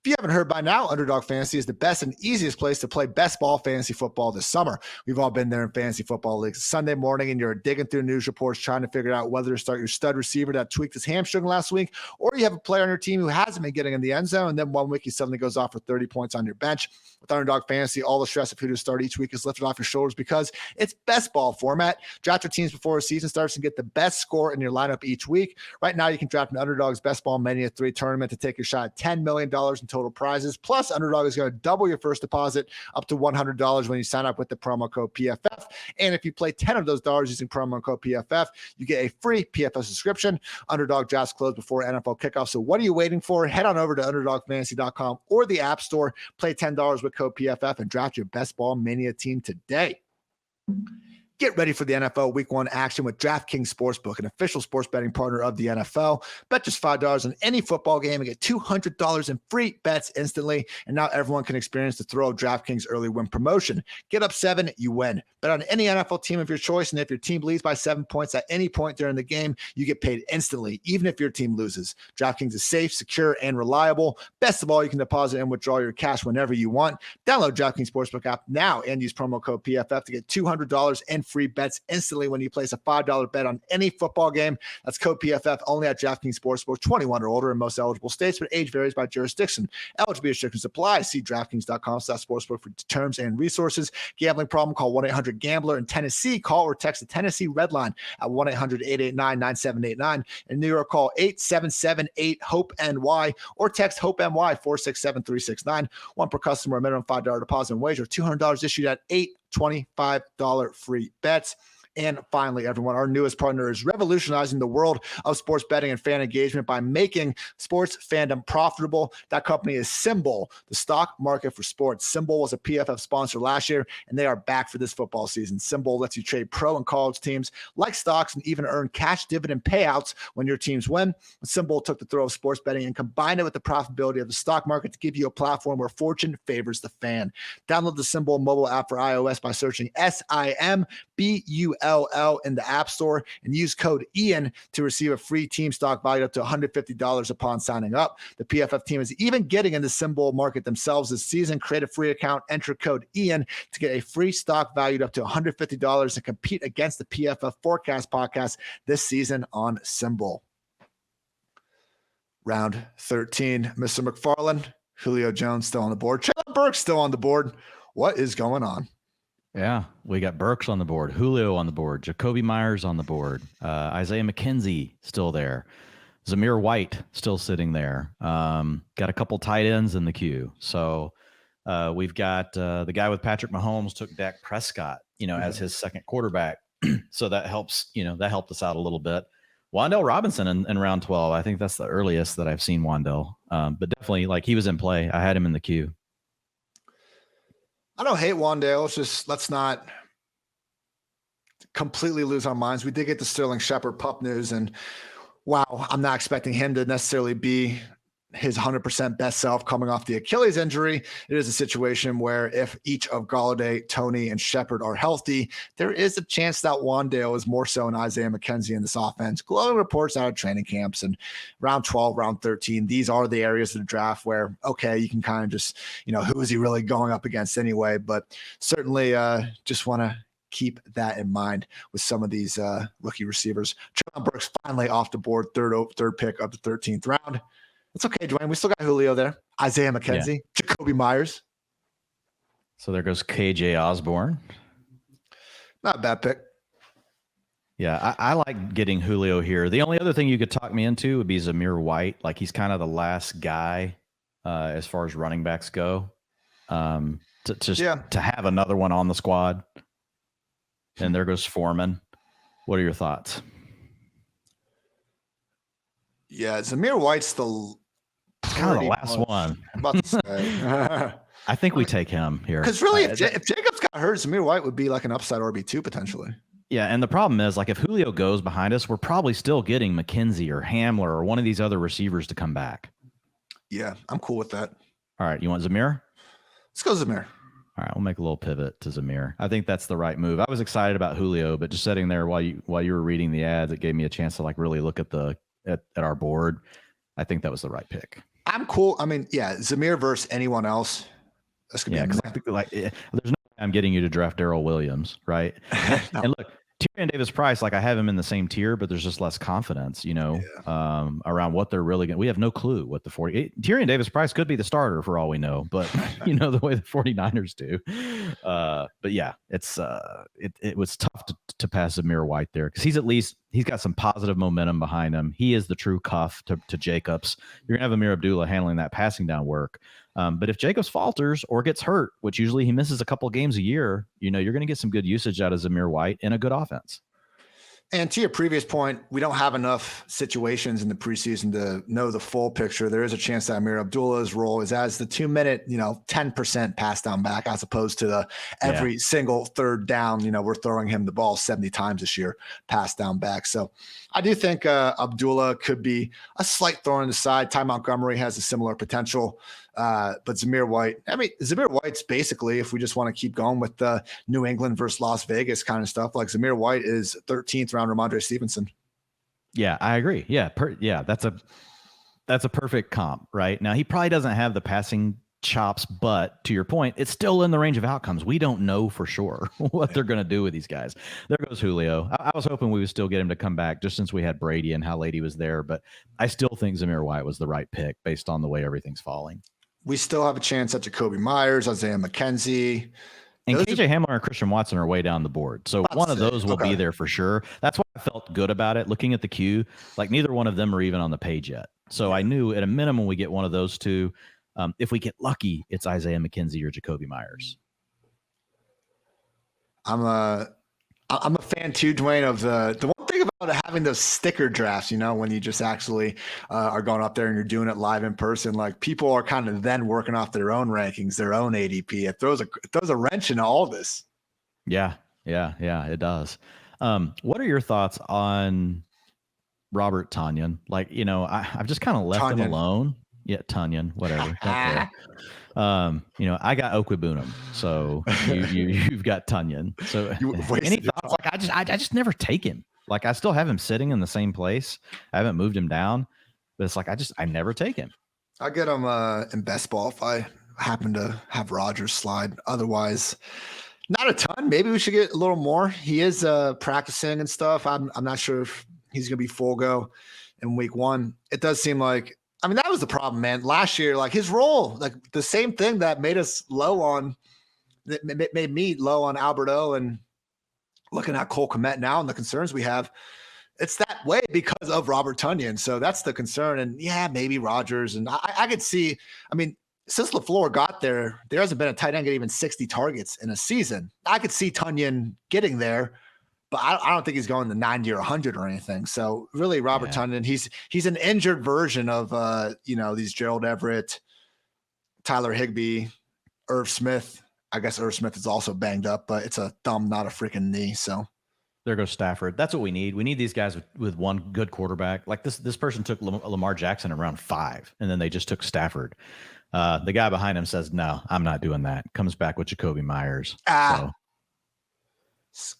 If you haven't heard by now, Underdog Fantasy is the best and easiest place to play best ball fantasy football this summer. We've all been there in fantasy football leagues. Sunday morning and you're digging through news reports trying to figure out whether to start your stud receiver that tweaked his hamstring last week, or you have a player on your team who hasn't been getting in the end zone, and then one week he suddenly goes off for 30 points on your bench. With Underdog Fantasy, all the stress of who to start each week is lifted off your shoulders because it's best ball format. Draft your teams before the season starts and get the best score in your lineup each week. Right now, you can draft an Underdog's Best Ball Mania 3 tournament to take your shot at $10 million in total prizes. Plus, Underdog is going to double your first deposit up to $100 when you sign up with the promo code PFF. And if you play 10 of those dollars using promo code PFF, you get a free PFF subscription. Underdog drafts close before NFL kickoff. So what are you waiting for? Head on over to UnderdogFantasy.com or the App Store. Play $10 with code PFF and draft your Best Ball Mania team today. Get ready for the NFL Week 1 action with DraftKings Sportsbook, an official sports betting partner of the NFL. Bet just $5 on any football game and get $200 in free bets instantly. And now everyone can experience the thrill of DraftKings early win promotion. Get up 7, you win. Bet on any NFL team of your choice, and if your team leads by 7 points at any point during the game, you get paid instantly, even if your team loses. DraftKings is safe, secure, and reliable. Best of all, you can deposit and withdraw your cash whenever you want. Download DraftKings Sportsbook app now and use promo code PFF to get $200 in free bets instantly when you place a $5 bet on any football game. That's code PFF only at DraftKings Sportsbook, 21 or older in most eligible states, but age varies by jurisdiction. Eligibility restrictions apply. See DraftKings.com/sportsbook for terms and resources. Gambling problem? Call 1-800-GAMBLER. In Tennessee, call or text the Tennessee Red Line at 1-800-889-9789. In New York, call 877-8-HOPE-NY or text HOPE-NY 467-369. One per customer, minimum $5 deposit and wager. $200 issued at $25 free bets. And finally, everyone, our newest partner is revolutionizing the world of sports betting and fan engagement by making sports fandom profitable. That company is Symbol, the stock market for sports. Symbol was a PFF sponsor last year, and they are back for this football season. Symbol lets you trade pro and college teams like stocks and even earn cash dividend payouts when your teams win. Symbol took the thrill of sports betting and combined it with the profitability of the stock market to give you a platform where fortune favors the fan. Download the Symbol mobile app for iOS by searching SIMBULL in the App Store and use code Ian to receive a free team stock valued up to $150 upon signing up. The PFF team is even getting in the Symbol market themselves this season. Create a free account, enter code Ian to get a free stock valued up to $150 and compete against the PFF Forecast podcast this season on Symbol. Round 13, Mr. McFarland, Julio Jones still on the board. Chandler Burks still on the board. What is going on? Yeah, we got Burks on the board, Julio on the board, Jacoby Myers on the board, Isaiah McKenzie still there, Zamir White still sitting there. Got a couple tight ends in the queue. So we've got the guy with Patrick Mahomes took Dak Prescott, as his second quarterback. So that helps, that helped us out a little bit. Wan'Dale Robinson in round 12. I think that's the earliest that I've seen Wan'Dale. But definitely, he was in play. I had him in the queue. I don't hate Wan'Dale. It's just let's not completely lose our minds. We did get the Sterling Shepard pup news, and wow, I'm not expecting him to necessarily be his 100% best self coming off the Achilles injury. It is a situation where if each of Golladay, Tony, and Shepard are healthy, there is a chance that Wan'Dale is more so an Isaiah McKenzie in this offense. Glowing reports out of training camps and round 12, round 13, these are the areas of the draft where, okay, you can kind of just, who is he really going up against anyway? But certainly just want to keep that in mind with some of these rookie receivers. John Burks finally off the board, third pick of the 13th round. It's okay, Dwayne. We still got Julio there. Isaiah McKenzie, Jacoby Myers. So there goes KJ Osborne. Not a bad pick. Yeah, I like getting Julio here. The only other thing you could talk me into would be Zamir White. Like he's kind of the last guy as far as running backs go. To have another one on the squad. And there goes Foreman. What are your thoughts? Yeah, Zamir White's kind of the last one. I'm about to say. I think we take him here. Because really, if Jacobs got hurt, Zamir White would be like an upside RB2 potentially. Yeah, and the problem is, like, if Julio goes behind us, we're probably still getting McKenzie or Hamler or one of these other receivers to come back. Yeah, I'm cool with that. All right, you want Zamir? Let's go Zamir. All right, we'll make a little pivot to Zamir. I think that's the right move. I was excited about Julio, but just sitting there while you were reading the ads, it gave me a chance to like really look at our board. I think that was the right pick. I'm cool. I mean, yeah, Zamir versus anyone else. That's gonna be there's no way I'm getting you to draft Darrell Williams, right? No. And look, Tyrion Davis-Price, like I have him in the same tier, but there's just less confidence, around what they're really going to. We have no clue what the Tyrion Davis-Price could be the starter for all we know, but the way the 49ers do. But yeah, it was tough to pass Zamir White there because he's got some positive momentum behind him. He is the true cuff to Jacobs. You're going to have Amir Abdullah handling that passing down work. But if Jacobs falters or gets hurt, which usually he misses a couple games a year, you're going to get some good usage out of Zamir White in a good offense. And to your previous point, we don't have enough situations in the preseason to know the full picture. There is a chance that Amir Abdullah's role is as the 2-minute, 10% pass down back, as opposed to every single third down. We're throwing him the ball 70 times this year, pass down back. So I do think Abdullah could be a slight thorn in the side. Ty Montgomery has a similar potential. But Zamir White's basically, if we just want to keep going with the New England versus Las Vegas kind of stuff, like Zamir White is 13th round Ramondre Stevenson. Yeah, I agree. Yeah. That's a perfect comp right now. He probably doesn't have the passing chops, but to your point, it's still in the range of outcomes. We don't know for sure what they're going to do with these guys. There goes Julio. I was hoping we would still get him to come back just since we had Brady and how late he was there, but I still think Zamir White was the right pick based on the way everything's falling. We still have a chance at Jacoby Myers, Isaiah McKenzie. And KJ Hamler and Christian Watson are way down the board. So one of those will be there for sure. That's why I felt good about it. Looking at the queue, like neither one of them are even on the page yet. So I knew at a minimum we get one of those two. If we get lucky, it's Isaiah McKenzie or Jacoby Myers. I'm a fan too, Dwayne, of the one thing about having those sticker drafts, when you just actually are going up there and you're doing it live in person, like people are kind of then working off their own rankings, their own ADP. It throws a wrench into all this. Yeah, it does. What are your thoughts on Robert Tonyan? Like, I've just kind of left him alone. Yeah, Tonyan, whatever. I got Okwebunam, so you've got Tonyan. So any thoughts? Like I just never take him. Like I still have him sitting in the same place. I haven't moved him down, but it's like I never take him. I get him in best ball if I happen to have Rodgers slide. Otherwise, not a ton. Maybe we should get a little more. He is practicing and stuff. I'm not sure if he's gonna be full go in week 1. It does seem like. I mean, that was the problem, man. Last year, like his role, like the same thing that made us made me low on Alberto and looking at Cole Kmet now and the concerns we have, it's that way because of Robert Tonyan. So that's the concern. And yeah, maybe Rodgers. And I could see, since LaFleur got there hasn't been a tight end get even 60 targets in a season. I could see Tonyan getting there. But I don't think he's going to 90 or 100 or anything. So really, Robert Tonyan, he's an injured version of these Gerald Everett, Tyler Higbee, Irv Smith. I guess Irv Smith is also banged up, but it's a thumb, not a freaking knee. So there goes Stafford. That's what we need. We need these guys with one good quarterback. Like this person took Lamar Jackson in round 5, and then they just took Stafford. The guy behind him says, "No, I'm not doing that." Comes back with Jacoby Myers. So.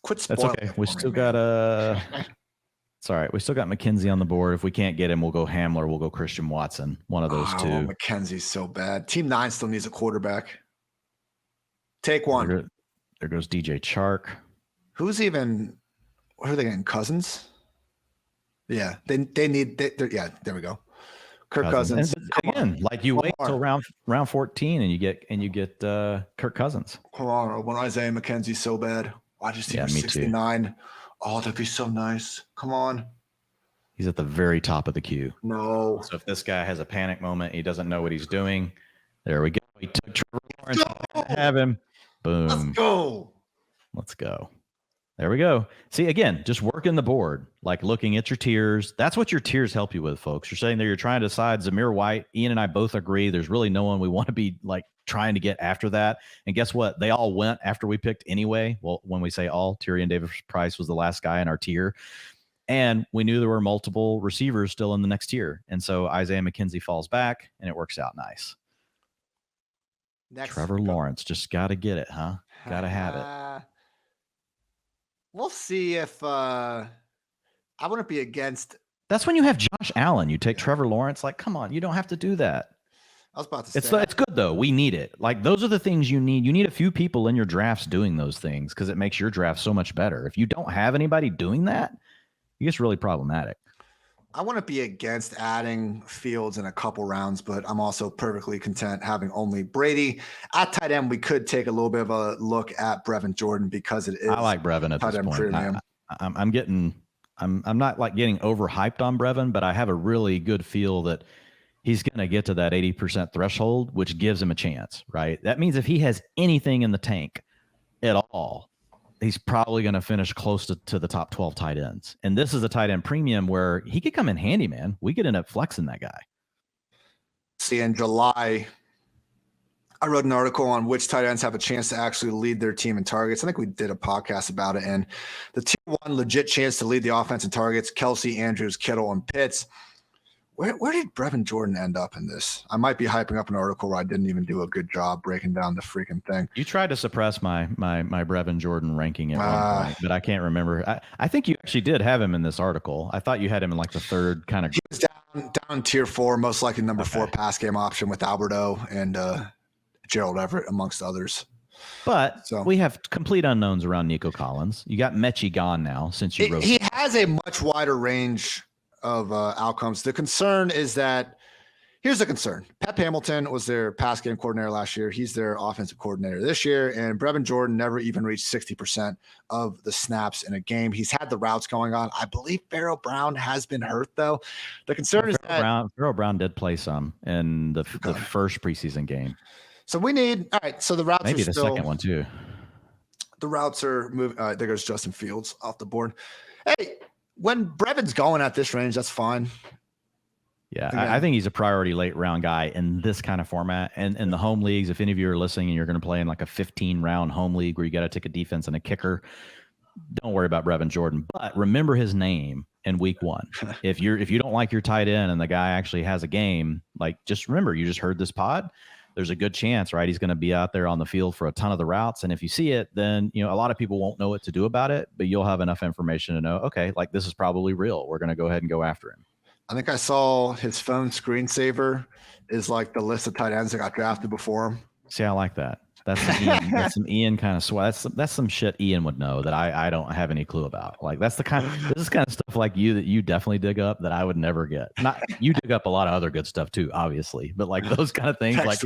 Quit spoiling. That's okay. We still got it's all right. We still got McKenzie on the board. If we can't get him, we'll go Hamler. We'll go Christian Watson. One of those two. McKenzie's so bad. Team 9 still needs a quarterback. Take one. There goes DJ Chark. Who are they getting? Cousins? Yeah, they need. There we go. Kirk Cousins. Again, like you wait till round 14 and you get Kirk Cousins. Hold on, when Isaiah McKenzie's so bad. I just see 69 Oh, that'd be so nice. Come on. He's at the very top of the queue. No. So if this guy has a panic moment, he doesn't know what he's doing. There we go. He took Trevor Lawrence. Have him. Boom. Let's go. Let's go. There we go. See, again, just working the board, like looking at your tiers. That's what your tiers help you with, folks. You're saying there, you're trying to decide Zamir White. Ian and I both agree there's really no one we want to be like trying to get after that. And guess what? They all went after we picked anyway. Well, when we say all, Tyrion Davis-Price was the last guy in our tier. And we knew there were multiple receivers still in the next tier. And so Isaiah McKenzie falls back, and it works out nice. Trevor Lawrence, just got to get it, huh? Got to have it. We'll see if I wouldn't be against. That's when you have Josh Allen. You take Trevor Lawrence. Like, come on, you don't have to do that. I was about to say it's good though. We need it. Like, those are the things you need. You need a few people in your drafts doing those things because it makes your draft so much better. If you don't have anybody doing that, it gets really problematic. I wouldn't be against adding Fields in a couple rounds, but I'm also perfectly content having only Brady. At tight end, we could take a little bit of a look at Brevin Jordan because it is. I like Brevin at this point. I'm not like getting overhyped on Brevin, but I have a really good feel that he's going to get to that 80% threshold, which gives him a chance, right? That means if he has anything in the tank at all, he's probably going to finish close to the top 12 tight ends. And this is a tight end premium where he could come in handy, man. We could end up flexing that guy. See, in July, I wrote an article on which tight ends have a chance to actually lead their team in targets. I think we did a podcast about it. And the tier one legit chance to lead the offense in targets, Kelsey, Andrews, Kittle, and Pitts. Where did Brevin Jordan end up in this? I might be hyping up an article where I didn't even do a good job breaking down the freaking thing. You tried to suppress my Brevin Jordan ranking at one point, but I can't remember. I think you actually did have him in this article. I thought you had him in like the third kind of. He was down tier 4, most likely number 4 pass game option with Alberto and Gerald Everett amongst others. But we have complete unknowns around Nico Collins. You got Mechie gone now since you wrote. He has a much wider range of outcomes. The concern is that here's the concern. Pep Hamilton was their pass game coordinator last year. He's their offensive coordinator this year. And Brevin Jordan never even reached 60% of the snaps in a game. He's had the routes going on. I believe Pharaoh Brown has been hurt though. The concern is that Pharaoh Brown did play some in the first preseason game. So we need, all right. So the routes maybe are the still, second one too. The routes are moving. There goes Justin Fields off the board. Hey, when Brevin's going at this range, that's fine. Yeah, I think he's a priority late round guy in this kind of format. And in the home leagues, if any of you are listening and you're going to play in like a 15-round home league where you got to take a defense and a kicker, don't worry about Brevin Jordan. But remember his name in week 1. If you don't like your tight end and the guy actually has a game, like just remember, you just heard this pod. There's a good chance, right? He's going to be out there on the field for a ton of the routes. And if you see it, then, a lot of people won't know what to do about it, but you'll have enough information to know, okay, like this is probably real. We're going to go ahead and go after him. I think I saw his phone screensaver is like the list of tight ends that got drafted before him. See, I like that. That's some Ian kind of swag. That's some shit Ian would know that I don't have any clue about. Like this is kind of stuff like you that you definitely dig up that I would never get. Not you dig up a lot of other good stuff too, obviously, but like those kind of things, like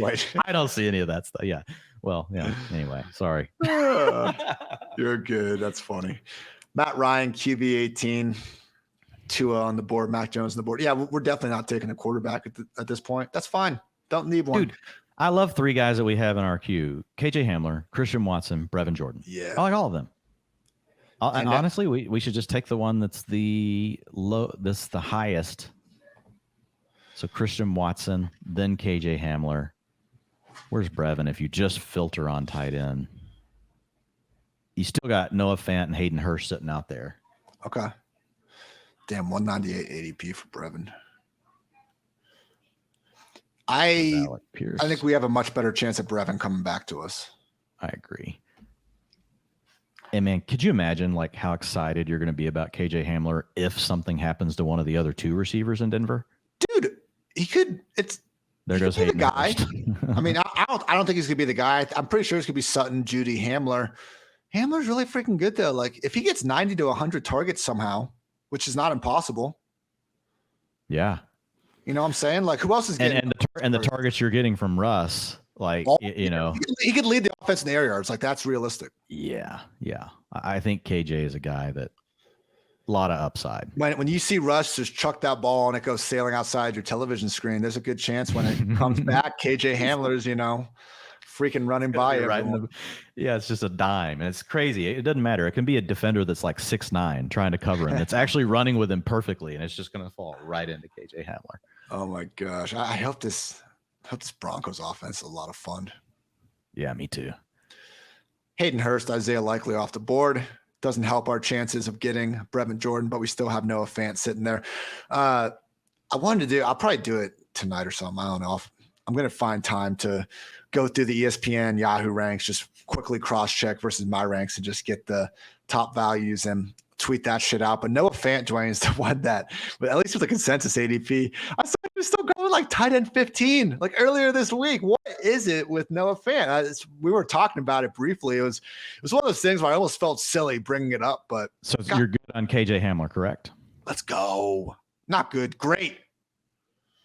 I don't see any of that stuff. Yeah. Well, yeah. Anyway, sorry. You're good. That's funny. Matt Ryan, QB 18, Tua on the board, Mac Jones on the board. Yeah, we're definitely not taking a quarterback at this point. That's fine. Don't need one. Dude, I love 3 guys that we have in our queue: KJ Hamler, Christian Watson, Brevin Jordan. Yeah, I like all of them. And honestly, we should just take the one that's the highest. So Christian Watson, then KJ Hamler. Where's Brevin? If you just filter on tight end, you still got Noah Fant and Hayden Hurst sitting out there. Okay. Damn, 198 ADP for Brevin. I think we have a much better chance of Brevin coming back to us. I agree. And man, could you imagine like how excited you're going to be about KJ Hamler if something happens to one of the other 2 receivers in Denver? Dude, he could. There goes Hayden. The guy. I mean, I don't think he's gonna be the guy. I'm pretty sure it's gonna be Sutton, Judy, Hamler. Hamler's really freaking good though. Like if he gets 90 to 100 targets somehow, which is not impossible. Yeah. You know what I'm saying? Like who else is getting and the targets you're getting from Russ, like he could lead the offense in the air yards. Like that's realistic. Yeah. I think KJ is a guy that lot of upside. When you see Russ just chuck that ball and it goes sailing outside your television screen, there's a good chance when it comes back, KJ Hamler's, freaking running by everyone. Yeah, it's just a dime. And it's crazy. It doesn't matter. It can be a defender that's like 6'9" trying to cover him. It's actually running with him perfectly, and it's just going to fall right into KJ Hamler. Oh my gosh. I hope this Broncos offense is a lot of fun. Yeah, me too. Hayden Hurst, Isaiah Likely off the board. Doesn't help our chances of getting Brevin Jordan, but we still have Noah Fant sitting there. I'll probably do it tonight or something. I don't know. I'm going to find time to go through the ESPN Yahoo ranks, just quickly cross-check versus my ranks and just get the top values and tweet that shit out. But Noah Fant, Dwayne, is the one that, but at least with the consensus ADP, I saw he was still going like tight end 15, like earlier this week. What is it with Noah Fant? We were talking about it briefly. It was one of those things where I almost felt silly bringing it up. But so you're good on KJ Hamler, correct? Let's go. Not good. Great.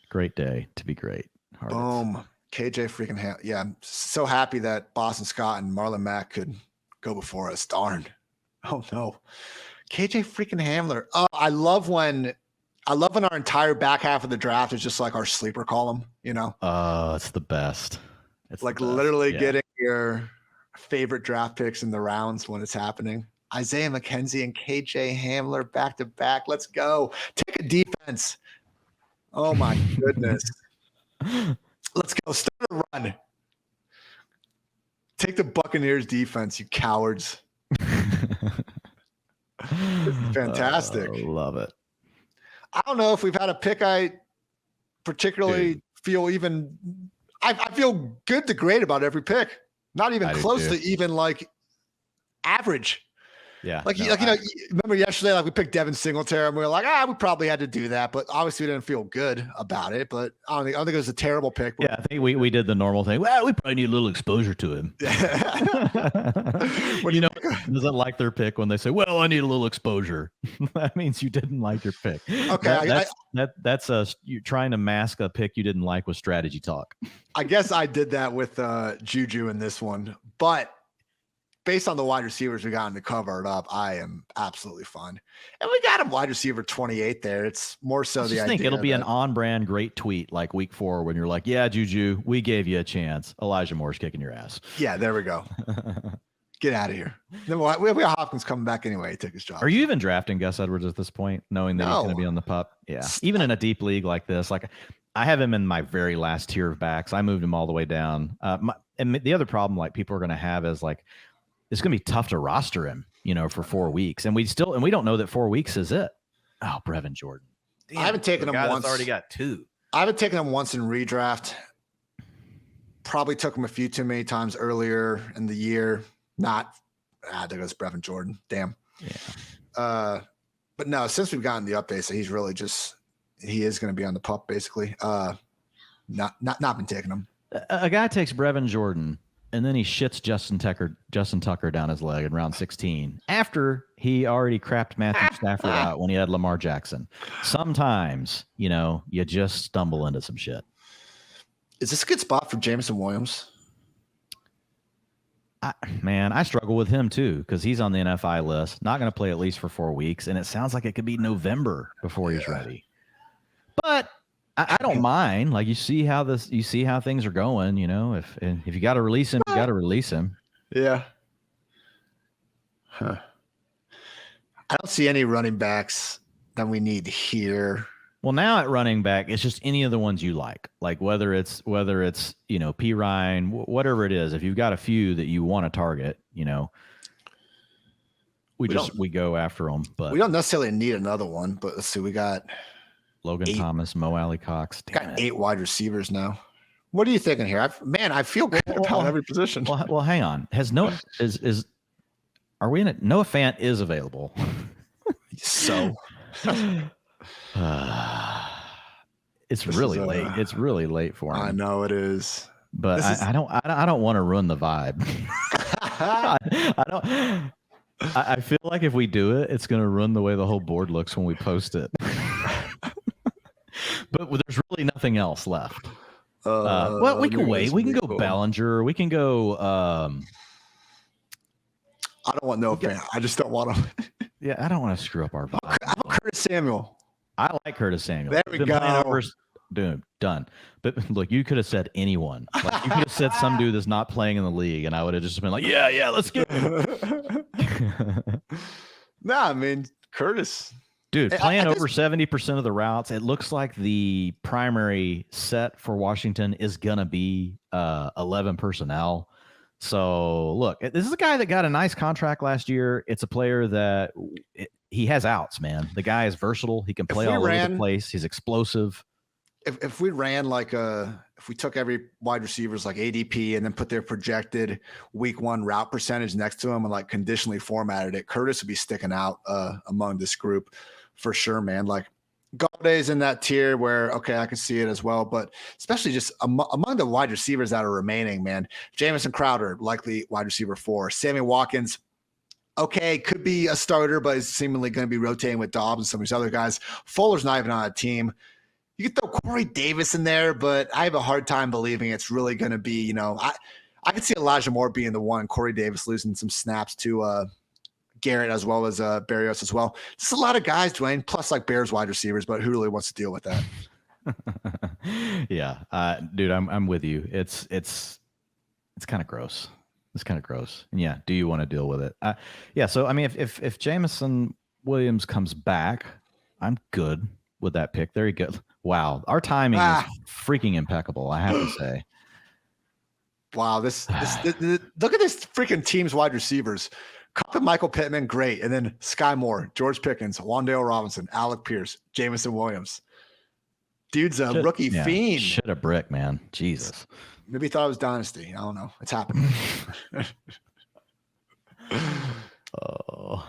Great day to be great. Hartitz. Boom. KJ freaking Hamler. Yeah, I'm so happy that Boston Scott and Marlon Mack could go before us. Darn. Oh no. KJ freaking Hamler. Oh, I love when our entire back half of the draft is just like our sleeper column, It's the best. It's like literally getting your favorite draft picks in the rounds when it's happening. Isaiah McKenzie and KJ Hamler back to back. Let's go. Take a defense. Oh my goodness. Let's go. Start a run. Take the Buccaneers defense, you cowards. This is fantastic. Love it. I don't know if we've had a pick I particularly feel even – I feel good to great about every pick. Not even close to even like average. Yeah. Remember yesterday, like we picked Devin Singletary and we were like, we probably had to do that, but obviously we didn't feel good about it. But I don't think it was a terrible pick. Yeah, I think we did the normal thing. Well, we probably need a little exposure to him. When doesn't like their pick when they say, well, I need a little exposure. That means you didn't like your pick. Okay. That's you're trying to mask a pick you didn't like with strategy talk. I guess I did that with Juju in this one, but based on the wide receivers we got to cover it up, I am absolutely fine. And we got a wide receiver 28 there. It's more so the idea. I think it'll be an on-brand great tweet like week 4 when you're like, yeah, Juju, we gave you a chance. Elijah Moore's kicking your ass. Yeah, there we go. Get out of here. Then we have Hopkins coming back anyway. He took his job. Are you even drafting Gus Edwards at this point, knowing that he's going to be on the pup? Yeah. Even in a deep league like this, like I have him in my very last tier of backs. I moved him all the way down. And the other problem like people are going to have is like, it's going to be tough to roster him, for 4 weeks. And we don't know that 4 weeks is it. Oh, Brevin Jordan. Damn, I haven't taken him once. Already got 2. I haven't taken him once in redraft. Probably took him a few too many times earlier in the year. There goes Brevin Jordan. Damn. Yeah. But no, since we've gotten the update, so he's really he is going to be on the pup basically. Not been taking him. A guy takes Brevin Jordan and then he shits Justin Tucker down his leg in round 16 after he already crapped Matthew Stafford out when he had Lamar Jackson. Sometimes, you just stumble into some shit. Is this a good spot for Jameson Williams? I struggle with him too because he's on the NFI list. Not going to play at least for 4 weeks, and it sounds like it could be November before he's ready. But I don't mind. Like you see how things are going. If you got to release him, you got to release him. Yeah. Huh. I don't see any running backs that we need here. Well, now at running back, it's just any of the ones you like whether it's P. Ryan, whatever it is. If you've got a few that you want to target, we go after them. But we don't necessarily need another one. But let's see, we got Logan Thomas, Mo Alley Cox. Got 8 wide receivers now. What are you thinking here? I feel good about every position. Well, hang on. Are we in it? Noah Fant is available. So. It's really late. It's really late for him. I know it is. But I don't want to ruin the vibe. I feel like if we do it, it's going to ruin the way the whole board looks when we post it. But there's really nothing else left. Well, we can wait. We can go Bellinger. We can go. I don't want Noah Fant. I just don't want him. Yeah, I don't want to screw up our vibe. How about Curtis Samuel? I like Curtis Samuel. There we go. Dude, done. But look, you could have said anyone. Like you could have said some dude that's not playing in the league, and I would have just been like, yeah, let's get him. Nah, I mean Curtis. Dude, playing over 70% of the routes, it looks like the primary set for Washington is gonna be 11 personnel. So look, this is a guy that got a nice contract last year. It's a player that he has outs, man. The guy is versatile. He can play all over the place. He's explosive. If we ran if we took every wide receiver's like ADP and then put their projected week 1 route percentage next to him and like conditionally formatted it, Curtis would be sticking out among this group for sure, man. Like Galladay's in that tier where, okay, I can see it as well, but especially just among the wide receivers that are remaining, man, Jamison Crowder, likely wide receiver 4, Sammy Watkins, okay, could be a starter, but is seemingly going to be rotating with Dobbs and some of these other guys. Fuller's not even on a team. You could throw Corey Davis in there, but I have a hard time believing it's really going to be, I could see Elijah Moore being the one, Corey Davis losing some snaps to Garrett as well as Berrios as well. Just a lot of guys, Dwayne, plus like Bears wide receivers, but who really wants to deal with that? Yeah. Dude, I'm with you. It's kind of gross. It's kind of gross. And yeah, do you want to deal with it? Yeah. So, I mean, if Jameson Williams comes back, I'm good with that pick. There you go. Wow. Our timing is freaking impeccable, I have to say. Wow. This look at this freaking team's wide receivers. Cup and Michael Pittman, great. And then Sky Moore, George Pickens, Wan'Dale Robinson, Alec Pierce, Jameson Williams. Dude's a rookie fiend. Shit a brick, man. Jesus. Maybe he thought it was dynasty. I don't know. It's happening. Oh.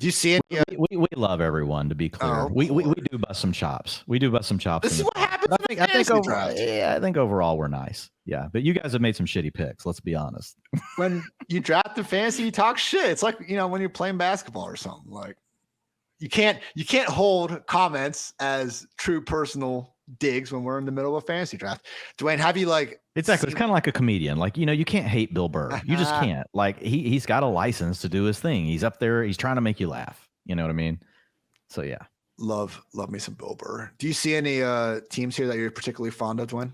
Do you see any? We love everyone, to be clear. We do bust some chops. We do bust some chops. This is what happens. I think overall we're nice. Yeah, but you guys have made some shitty picks. Let's be honest. When you draft the fantasy, you talk shit. It's like when you're playing basketball or something. Like you can't hold comments as true personal digs when we're in the middle of a fantasy draft. Dwayne, have you exactly? It's kind of like a comedian. Like you can't hate Bill Burr. You just can't. Like he's got a license to do his thing. He's up there. He's trying to make you laugh. You know what I mean? So yeah. Love me some Bill Burr. Do you see any teams here that you're particularly fond of, Dwayne?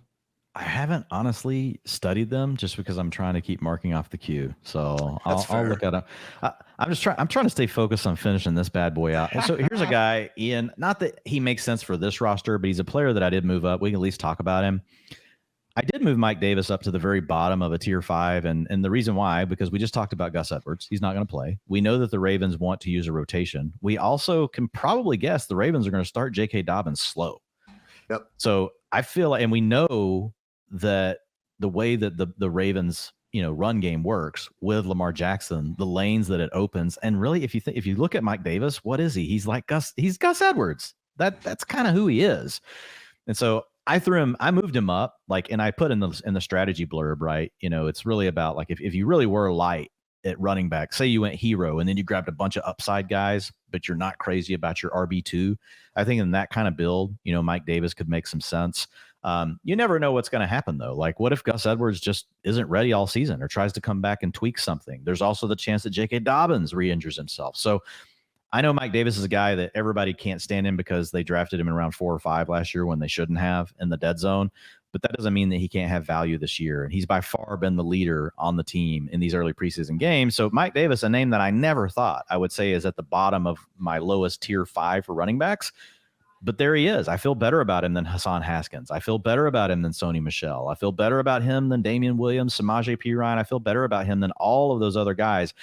I haven't honestly studied them just because I'm trying to keep marking off the queue. So I'll look at them. I'm trying to stay focused on finishing this bad boy out. And so here's a guy, Ian, not that he makes sense for this roster, but he's a player that I did move up. We can at least talk about him. I did move Mike Davis up to the very bottom of a tier 5. And the reason why, because we just talked about Gus Edwards. He's not going to play. We know that the Ravens want to use a rotation. We also can probably guess the Ravens are going to start J.K. Dobbins slow. Yep. So I feel, and we know that the way that the Ravens, run game works with Lamar Jackson, the lanes that it opens. And really, if you look at Mike Davis, what is he? He's like he's Gus Edwards. That's kind of who he is. And so I moved him up, and I put in the strategy blurb, right? It's really about like, if you really were light at running back, say you went hero and then you grabbed a bunch of upside guys, but you're not crazy about your RB2. I think in that kind of build, Mike Davis could make some sense. You never know what's going to happen, though. Like, what if Gus Edwards just isn't ready all season or tries to come back and tweak something? There's also the chance that J.K. Dobbins re-injures himself. So I know Mike Davis is a guy that everybody can't stand him because they drafted him in round 4 or 5 last year when they shouldn't have in the dead zone. But that doesn't mean that he can't have value this year. And he's by far been the leader on the team in these early preseason games. So Mike Davis, a name that I never thought I would say is at the bottom of my lowest tier 5 for running backs. But there he is. I feel better about him than Hassan Haskins. I feel better about him than Sony Michel. I feel better about him than Damian Williams, Samaje Perine. I feel better about him than all of those other guys.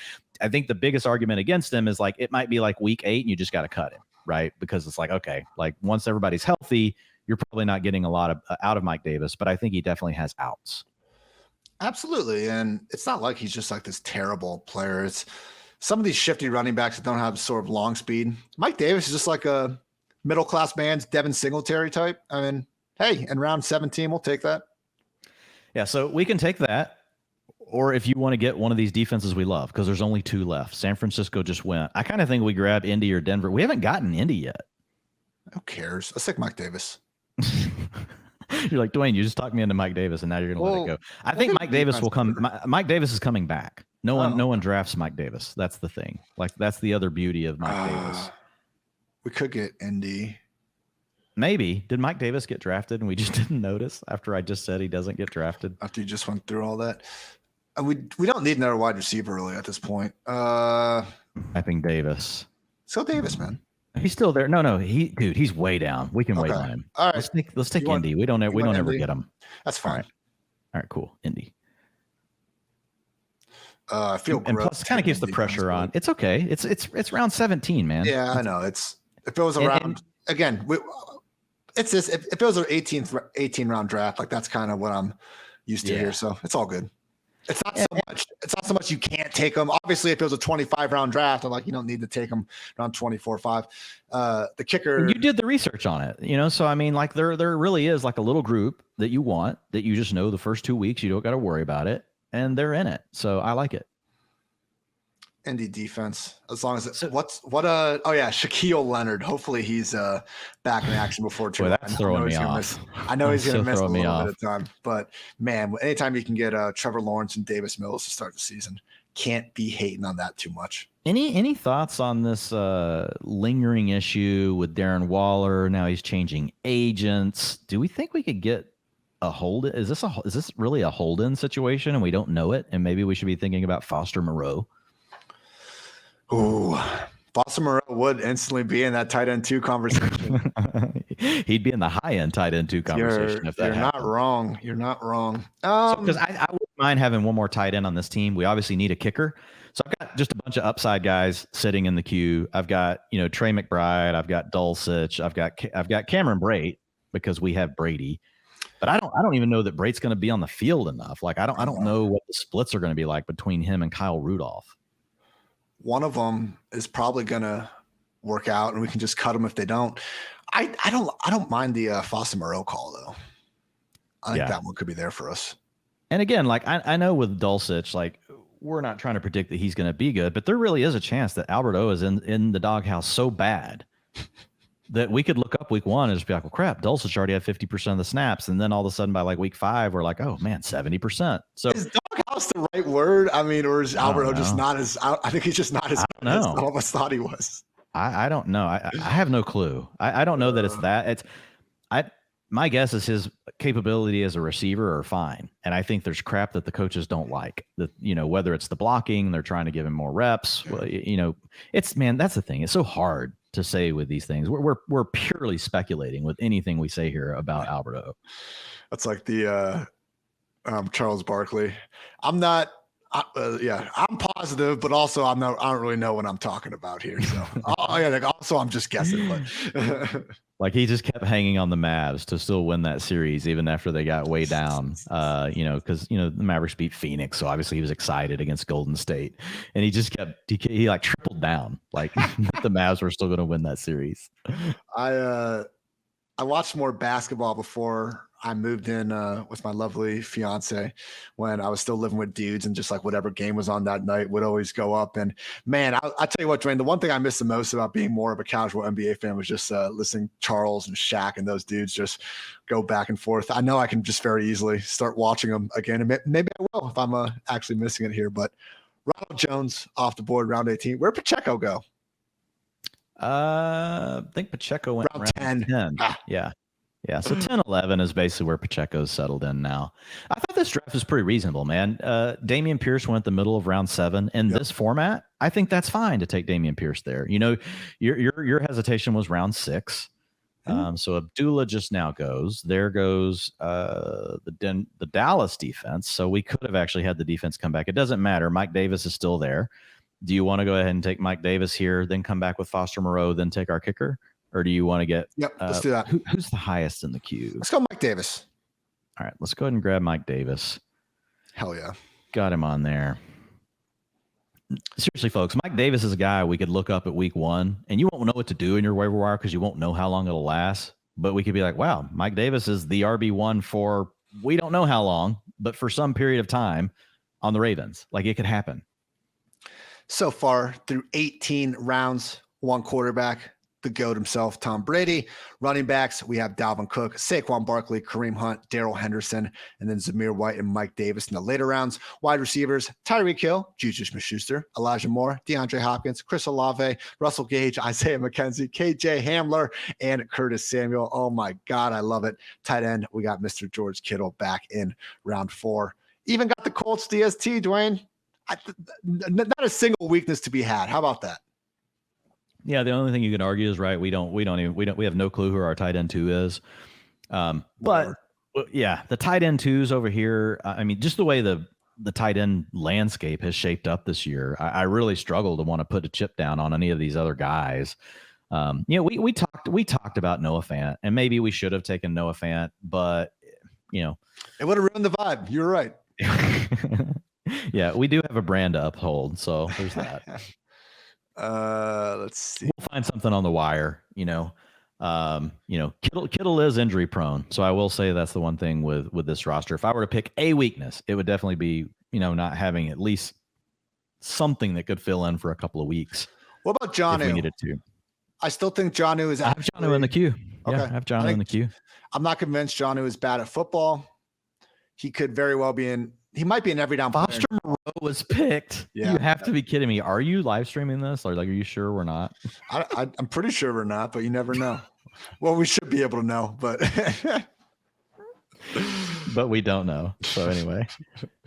I think the biggest argument against him is it might be like week 8 and you just got to cut him, right? Because it's okay, once everybody's healthy, you're probably not getting a lot out of Mike Davis, but I think he definitely has outs. Absolutely. And it's not like he's just this terrible player. It's some of these shifty running backs that don't have sort of long speed. Mike Davis is just like a middle-class man's Devin Singletary type. I mean, hey, in round 17, we'll take that. Yeah, so we can take that. Or if you want to get one of these defenses we love, because there's only 2 left. San Francisco just went. I kind of think we grab Indy or Denver. We haven't gotten Indy yet. Who cares? Let's take Mike Davis. You're like, Dwayne, you just talked me into Mike Davis, and now you're going to let it go. I think Mike Davis will come. Mike Davis is coming back. No one drafts Mike Davis. That's the thing. Like, that's the other beauty of Mike Davis. We could get Indy. Maybe. Did Mike Davis get drafted and we just didn't notice after I just said he doesn't get drafted? After you just went through all that. We don't need another wide receiver really at this point. Typing Davis. So Davis, man. He's still there. No, he's way down. We can wait on him. All right. Let's take Indy. We don't ever get him. That's fine. All right, cool. Indy. I feel and plus kind of keeps the pressure on. It's okay. It's round 17, man. Yeah, I know. If it was around again, it's this. If it was an 18 round draft, like that's kind of what I'm used to here. So it's all good. It's not so much. It's not so much you can't take them. Obviously, if it was a 25 round draft, I'm like, you don't need to take them around 24 or 5. The kicker. You did the research on it, so I mean, like there really is like a little group that you want that you just know the first 2 weeks you don't got to worry about it, and they're in it. So I like it. Indy defense, as long as Shaquille Leonard. Hopefully he's back in action before too. That's throwing me off. I know he's going to miss a little bit of time, but man, anytime you can get Trevor Lawrence and Davis Mills to start the season, can't be hating on that too much. Any thoughts on this lingering issue with Darren Waller? Now he's changing agents. Do we think we could get a hold? Is this really a hold-in situation and we don't know it? And maybe we should be thinking about Foster Moreau. Ooh, Foster Moreau would instantly be in that tight end 2 conversation. He'd be in the high end tight end 2 conversation. You're not wrong. You're not wrong. Because I wouldn't mind having one more tight end on this team. We obviously need a kicker. So I've got just a bunch of upside guys sitting in the queue. I've got Trey McBride. I've got Dulcich. I've got Cameron Brate because we have Brady. But I don't even know that Brate's going to be on the field enough. Like I don't know what the splits are going to be like between him and Kyle Rudolph. One of them is probably going to work out, and we can just cut them if they don't. I don't mind the Foster Moreau call though. I think that one could be there for us. And again, like I know with Dulcich, like we're not trying to predict that he's going to be good, but there really is a chance that Albert O is in the doghouse so bad that we could look up week 1 and just be like, well, crap, Dulcich already had 50% of the snaps, and then all of a sudden by like week 5, we're like, oh man, 70%. So is doghouse the right word? I mean, or is Albert O just not as? I think he's just not as good as all of us thought he was. I don't know. I have no clue. I don't know that it's that. My guess is his capability as a receiver are fine, and I think there's crap that the coaches don't like. That whether it's the blocking, they're trying to give him more reps. Well, it's that's the thing. It's so hard to say with these things. We're purely speculating with anything we say here about Albert O. That's like the Charles Barkley. I'm not. I'm positive, but also I don't really know what I'm talking about here. So also I'm just guessing. But like he just kept hanging on the Mavs to still win that series, even after they got way down. Because the Mavericks beat Phoenix, so obviously he was excited against Golden State, and he just kept he like tripled down, like the Mavs were still going to win that series. I watched more basketball before I moved in with my lovely fiance when I was still living with dudes, and just like whatever game was on that night would always go up. And man, I tell you what, Dwayne, the one thing I miss the most about being more of a casual NBA fan was just listening to Charles and Shaq and those dudes just go back and forth. I know I can just very easily start watching them again, and maybe I will if I'm actually missing it here. But Ronald Jones off the board, round 18. Where'd Pacheco go? I think Pacheco went round 10. Yeah. So 10-11 is basically where Pacheco's settled in now. I thought this draft was pretty reasonable, man. Dameon Pierce went the middle of round 7. In this format, I think that's fine to take Dameon Pierce there. Your hesitation was round 6. So Abdullah just now goes. There goes the Dallas defense. So we could have actually had the defense come back. It doesn't matter. Mike Davis is still there. Do you want to go ahead and take Mike Davis here, then come back with Foster Moreau, then take our kicker? Or do you want to get let's do that. Who's the highest in the queue? Let's go Mike Davis. All right, let's go ahead and grab Mike Davis. Hell yeah. Got him on there. Seriously, folks, Mike Davis is a guy we could look up at week 1, and you won't know what to do in your waiver wire because you won't know how long it'll last. But we could be like, wow, Mike Davis is the RB1 for we don't know how long, but for some period of time on the Ravens. Like it could happen. So far through 18 rounds, one quarterback. the GOAT himself, Tom Brady. Running backs, we have Dalvin Cook, Saquon Barkley, Kareem Hunt, Darrell Henderson, and then Zamir White and Mike Davis in the later rounds. Wide receivers, Tyreek Hill, Juju Smith-Schuster, Elijah Moore, DeAndre Hopkins, Chris Olave, Russell Gage, Isaiah McKenzie, KJ Hamler, and Curtis Samuel. Oh my God, I love it. Tight end, we got Mr. George Kittle back in round 4. Even got the Colts DST, Dwayne. Not a single weakness to be had. How about that? Yeah, the only thing you can argue is right. We have no clue who our tight end 2 is. But yeah, the tight end 2s over here. I mean, just the way the tight end landscape has shaped up this year, I really struggle to want to put a chip down on any of these other guys. We talked about Noah Fant, and maybe we should have taken Noah Fant, but it would have ruined the vibe. You're right. Yeah, we do have a brand to uphold, so there's that. Let's see. We'll find something on the wire. Kittle is injury prone, so I will say that's the one thing with this roster. If I were to pick a weakness, it would definitely be not having at least something that could fill in for a couple of weeks. What about Jonnu? If we needed to. I still think Jonnu is. I have Jonnu in the queue. Okay. Yeah, I have Jonnu in the queue. I'm not convinced Jonnu is bad at football. He could very well be in. He might be an every down player. Foster Moreau was picked. Yeah. You have to be kidding me. Are you live streaming this? Or are you sure we're not? I'm pretty sure we're not, but you never know. Well, we should be able to know, but but we don't know. So anyway.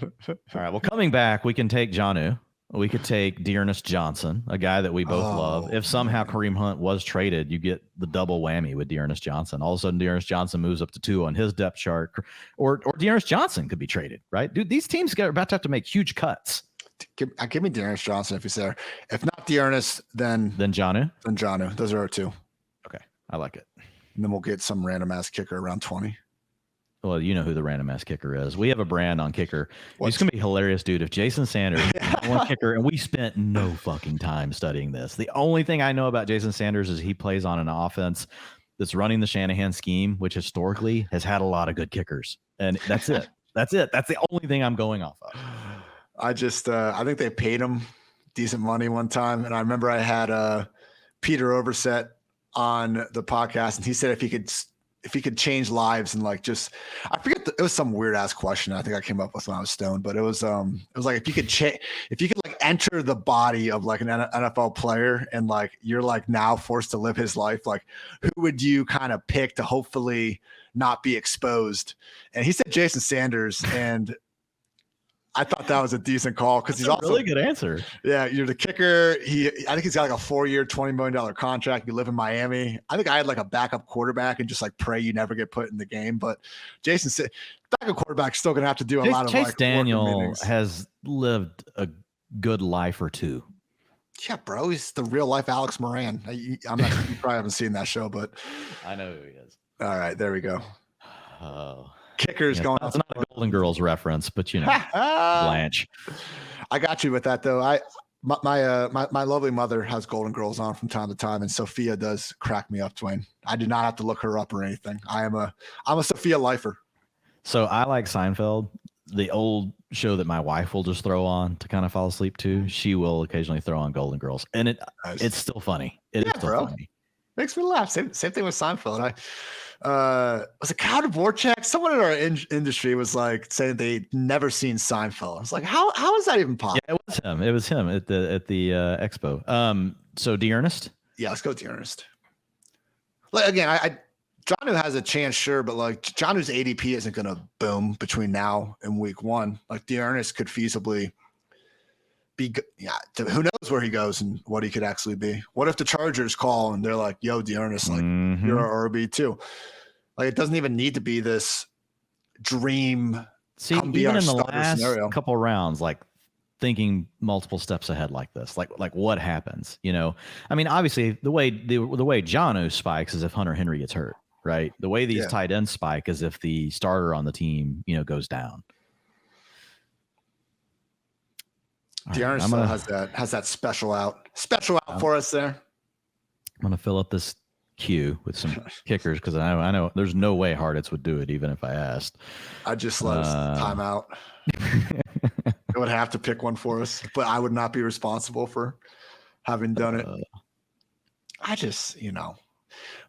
All right. Well, coming back, we can take Jonnu. We could take D'Ernest Johnson, a guy that we both love. If somehow Kareem Hunt was traded, you get the double whammy with D'Ernest Johnson. All of a sudden, D'Ernest Johnson moves up to 2 on his depth chart, or D'Ernest Johnson could be traded, right? Dude, these teams are about to have to make huge cuts. Give me D'Ernest Johnson if he's there. If not D'Ernest, then Jonnu. Then Jonnu. Those are our 2. Okay, I like it. And then we'll get some random ass kicker around 20. Well, you know who the random ass kicker is. We have a brand on kicker. It's going to be hilarious, dude. If Jason Sanders one kicker, and we spent no fucking time studying this. The only thing I know about Jason Sanders is he plays on an offense that's running the Shanahan scheme, which historically has had a lot of good kickers. And that's it. That's it. That's the only thing I'm going off of. I think they paid him decent money one time. And I remember I had Peter Overset on the podcast, and he said if he could change lives and I forget it was some weird ass question I think I came up with when I was stoned, but it was like if you could enter the body of an NFL player and you're now forced to live his life, who would you kind of pick to hopefully not be exposed? And he said Jason Sanders, and I thought that was a decent call because he's also a really good answer. Yeah, you're the kicker. I think he's got a 4-year, $20 million contract. You live in Miami. I think I had a backup quarterback and just pray you never get put in the game. But Jason said backup quarterback's still gonna have to do a lot of Chase Daniel has lived a good life or two. Yeah, bro, he's the real life Alex Moran. I'm not. You probably haven't seen that show, but I know who he is. All right, there we go. Oh. Kickers going. It's not a Golden Girls reference, but Blanche. I got you with that though. My lovely mother has Golden Girls on from time to time, and Sophia does crack me up, Dwayne. I do not have to look her up or anything. I'm a Sophia lifer. So I like Seinfeld, the old show that my wife will just throw on to kind of fall asleep to. She will occasionally throw on Golden Girls, and it's still funny. It is still funny. Makes me laugh. Same thing with Seinfeld. Was it Kyle Dvorak? Someone in our industry was saying they'd never seen Seinfeld. I was like, how is that even possible? Yeah, it was him at the expo. So D'Ernest? Yeah, let's go D'Ernest. Again, Jonnu has a chance, sure, but Jonnu's ADP isn't going to boom between now and week 1. D'Ernest could feasibly be, who knows where he goes and what he could actually be. What if the Chargers call and they're like, yo, D'Ernest, you're our RB too. It doesn't even need to be this dream. See, even in the last couple rounds, thinking multiple steps ahead like this, what happens, I mean, obviously the way Jonnu spikes is if Hunter Henry gets hurt, right? The way these tight ends spike is if the starter on the team, goes down. D'Ernest has that special out for us there. I'm gonna fill up this queue with some kickers because I know there's no way Hartitz would do it even if I asked. I just let us time out. It would have to pick one for us, but I would not be responsible for having done it.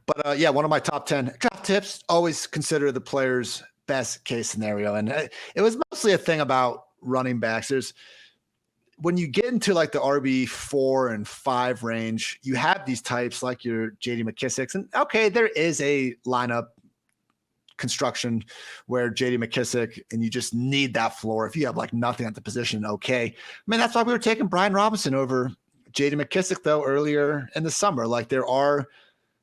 But yeah, one of my top 10 draft tips, always consider the player's best case scenario. And it was mostly a thing about running backs. When you get into like the RB4 and 5 range, you have these types like your JD McKissick's. And okay, there is a lineup construction where JD McKissick and you just need that floor. If you have like nothing at the position, okay. I mean, that's why we were taking Brian Robinson over JD McKissick though earlier in the summer. Like there are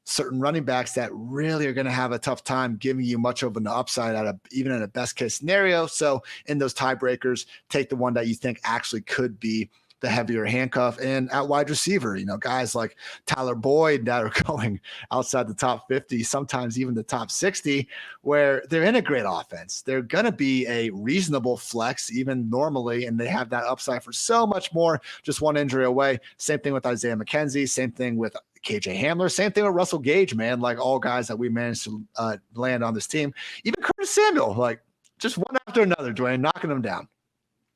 certain running backs that really are going to have a tough time giving you much of an upside even in a best case scenario. So in those tiebreakers, take the one that you think actually could be the heavier handcuff. And at wide receiver, guys like Tyler Boyd that are going outside the top 50, sometimes even the top 60, where they're in a great offense. They're going to be a reasonable flex even normally, and they have that upside for so much more, just one injury away. Same thing with Isaiah McKenzie, same thing with KJ Hamler, same thing with Russell Gage, man. Like all guys that we managed to land on this team, even Curtis Samuel, like just one after another, Dwayne, knocking them down.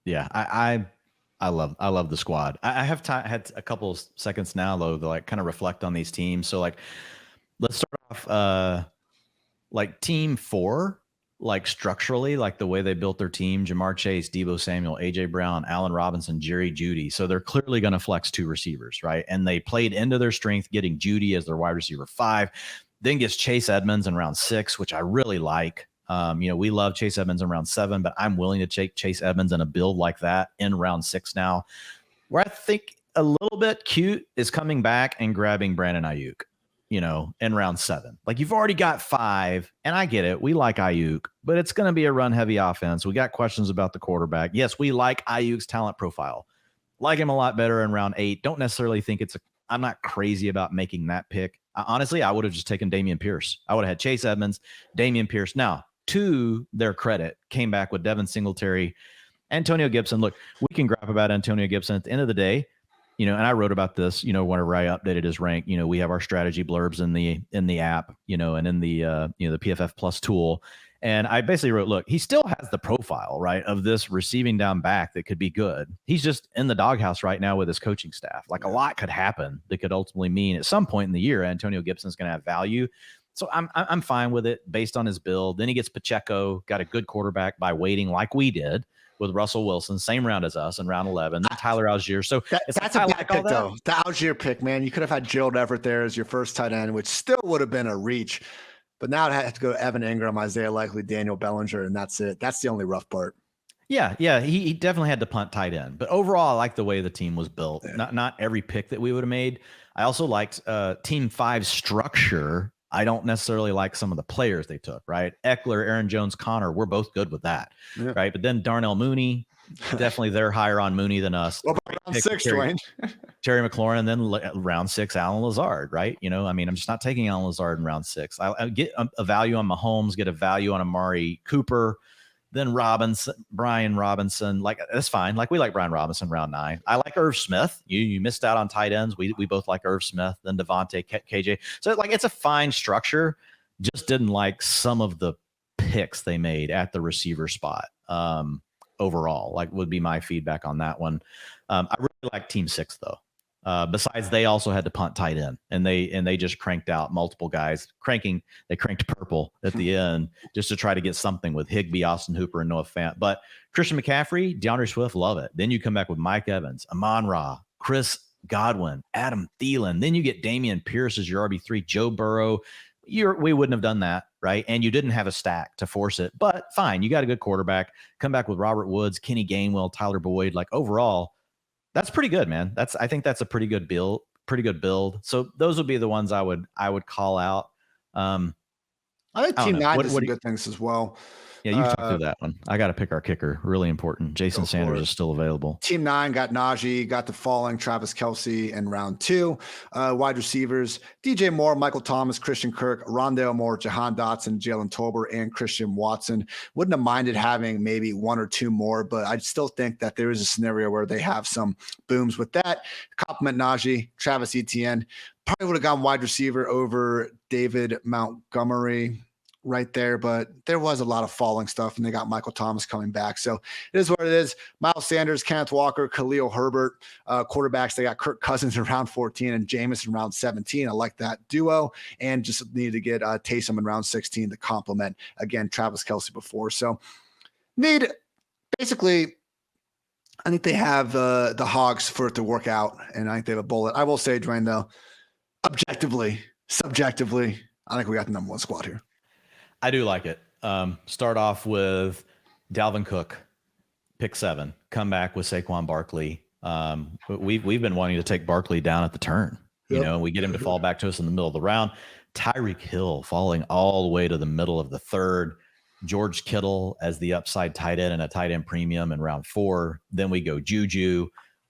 Yeah, I love the squad. I have had a couple of seconds now though to like kind of reflect on these teams. So like, let's start off like team 4, like structurally, like the way they built their team: Jamar Chase, Deebo Samuel, AJ Brown, Allen Robinson, Jerry Jeudy. So they're clearly going to flex 2 receivers, right? And they played into their strength, getting Jeudy as their wide receiver 5, then gets Chase Edmonds in round 6, which I really like. We love Chase Edmonds in round 7, but I'm willing to take Chase Edmonds in a build like that in round 6 now. Where I think a little bit cute is coming back and grabbing Brandon Ayuk, in round 7. Like you've already got 5, and I get it. We like Ayuk, but it's going to be a run-heavy offense. We got questions about the quarterback. Yes, we like Ayuk's talent profile. Like him a lot better in round 8. Don't necessarily think I'm not crazy about making that pick. Honestly, I would have just taken Dameon Pierce. I would have had Chase Edmonds, Dameon Pierce. Now, to their credit, came back with Devin Singletary, Antonio Gibson. Look, we can grab about Antonio Gibson at the end of the day, and I wrote about this, whenever I updated his rank. We have our strategy blurbs in the app, and in the the PFF Plus tool. And I basically wrote, look, he still has the profile, right, of this receiving down back that could be good. He's just in the doghouse right now with his coaching staff. Like a lot could happen that could ultimately mean at some point in the year, Antonio Gibson's going to have value. So I'm fine with it based on his build. Then he gets Pacheco, got a good quarterback by waiting like we did with Russell Wilson, same round as us in round 11. Then Tyler Algier. So that's a bad pick, though. The Algier pick, man. You could have had Gerald Everett there as your first tight end, which still would have been a reach. But now it had to go Evan Ingram, Isaiah Likely, Daniel Bellinger, and that's it. That's the only rough part. Yeah. He definitely had to punt tight end. But overall, I like the way the team was built. Yeah. Not every pick that we would have made. I also liked Team 5's structure. I don't necessarily like some of the players they took, right? Eckler, Aaron Jones, Connor, we're both good with that, right? But then Darnell Mooney, definitely they're higher on Mooney than us. What about round 6, Dwayne? Terry McLaurin, then round 6, Alan Lazard, right? I'm just not taking Alan Lazard in round 6. I get a value on Mahomes, get a value on Amari Cooper, then Brian Robinson. Like, that's fine. Like, we like Brian Robinson round 9. I like Irv Smith. You missed out on tight ends. We both like Irv Smith, then Devontae, KJ. So, like, it's a fine structure. Just didn't like some of the picks they made at the receiver spot. Overall, like, would be my feedback on that one. I really like Team 6, though. Besides, they also had to punt tight end, and they just cranked out multiple guys. They cranked purple at the end just to try to get something with Higbee, Austin Hooper, and Noah Fant. But Christian McCaffrey, DeAndre Swift, love it. Then you come back with Mike Evans, Amon-Ra, Chris Godwin, Adam Thielen. Then you get Dameon Pierce as your RB3, Joe Burrow. We wouldn't have done that, right? And you didn't have a stack to force it. But fine, you got a good quarterback. Come back with Robert Woods, Kenny Gainwell, Tyler Boyd. Like, overall, that's pretty good, man. I think that's a pretty good build. So those would be the ones I would call out. I think Team 9 did some good things as well. Yeah, you talked through that one. I got to pick our kicker. Really important. Jason Sanders is still available. Team 9 got Najee, got the falling Travis Kelce in round 2. Wide receivers, DJ Moore, Michael Thomas, Christian Kirk, Rondale Moore, Jahan Dotson, Jalen Tolbert, and Christian Watson. Wouldn't have minded having maybe 1 or 2 more, but I still think that there is a scenario where they have some booms with that. Compliment Najee, Travis Etienne. Probably would have gone wide receiver over David Montgomery. right there, but there was a lot of falling stuff, and they got Michael Thomas coming back. So it is what it is. Miles Sanders, Kenneth Walker, Khalil Herbert, quarterbacks. They got Kirk Cousins in round 14 and Jameis in round 17. I like that duo, and just need to get Taysom in round 16 to complement, again, Travis Kelce before. So need basically, I think they have the hogs for it to work out, and I think they have a bullet. I will say, Dwayne, though, objectively, subjectively, I think we got the number one squad here. I do like it. Start off with Dalvin Cook, pick 7. Come back with Saquon Barkley. We've been wanting to take Barkley down at the turn. You know, we get him to fall back to us in the middle of the round. Tyreek Hill falling all the way to the middle of the 3rd. George Kittle as the upside tight end and a tight end premium in round 4. Then we go Juju,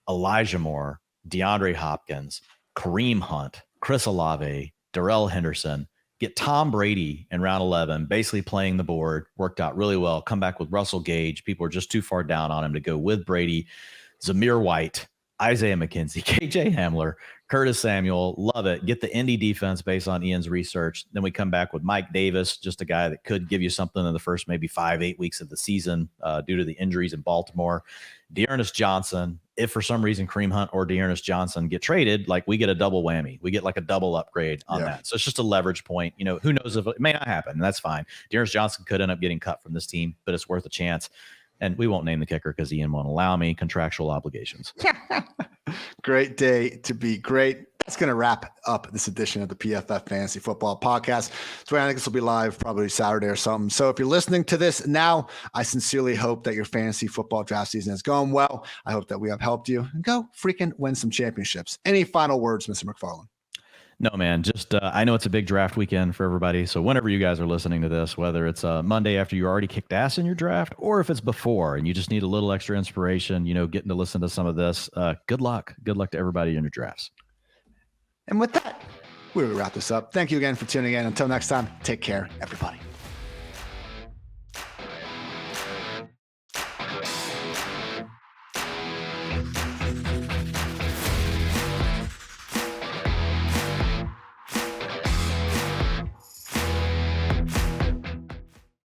Elijah Moore, DeAndre Hopkins, Kareem Hunt, Chris Olave, Darrell Henderson. Get Tom Brady in round 11, basically playing the board. Worked out really well. Come back with Russell Gage. People are just too far down on him to go with Brady. Zamir White, Isaiah McKenzie, KJ Hamler, Curtis Samuel. Love it. Get the Indy defense based on Ian's research. Then we come back with Mike Davis, just a guy that could give you something in the first maybe 5-8 weeks of the season due to the injuries in Baltimore. D'Ernest Johnson. If for some reason Kareem Hunt or D'Ernest Johnson get traded, like we get a double whammy. We get like a double upgrade on that. So it's just a leverage point. You know, who knows if it may not happen, and that's fine. D'Ernest Johnson could end up getting cut from this team, but it's worth a chance. And we won't name the kicker because Ian won't allow me. Contractual obligations. Great day to be great. That's going to wrap up this edition of the PFF Fantasy Football Podcast. So I think this will be live probably Saturday or something. So if you're listening to this now, I sincerely hope that your fantasy football draft season is going well. I hope that we have helped you, and go freaking win some championships. Any final words, Mr. McFarland? No, man, just I know it's a big draft weekend for everybody. So whenever you guys are listening to this, whether it's Monday after you already kicked ass in your draft, or if it's before and you just need a little extra inspiration, you know, getting to listen to some of this, good luck. Good luck to everybody in your drafts. And with that, we'll wrap this up. Thank you again for tuning in. Until next time, take care, everybody.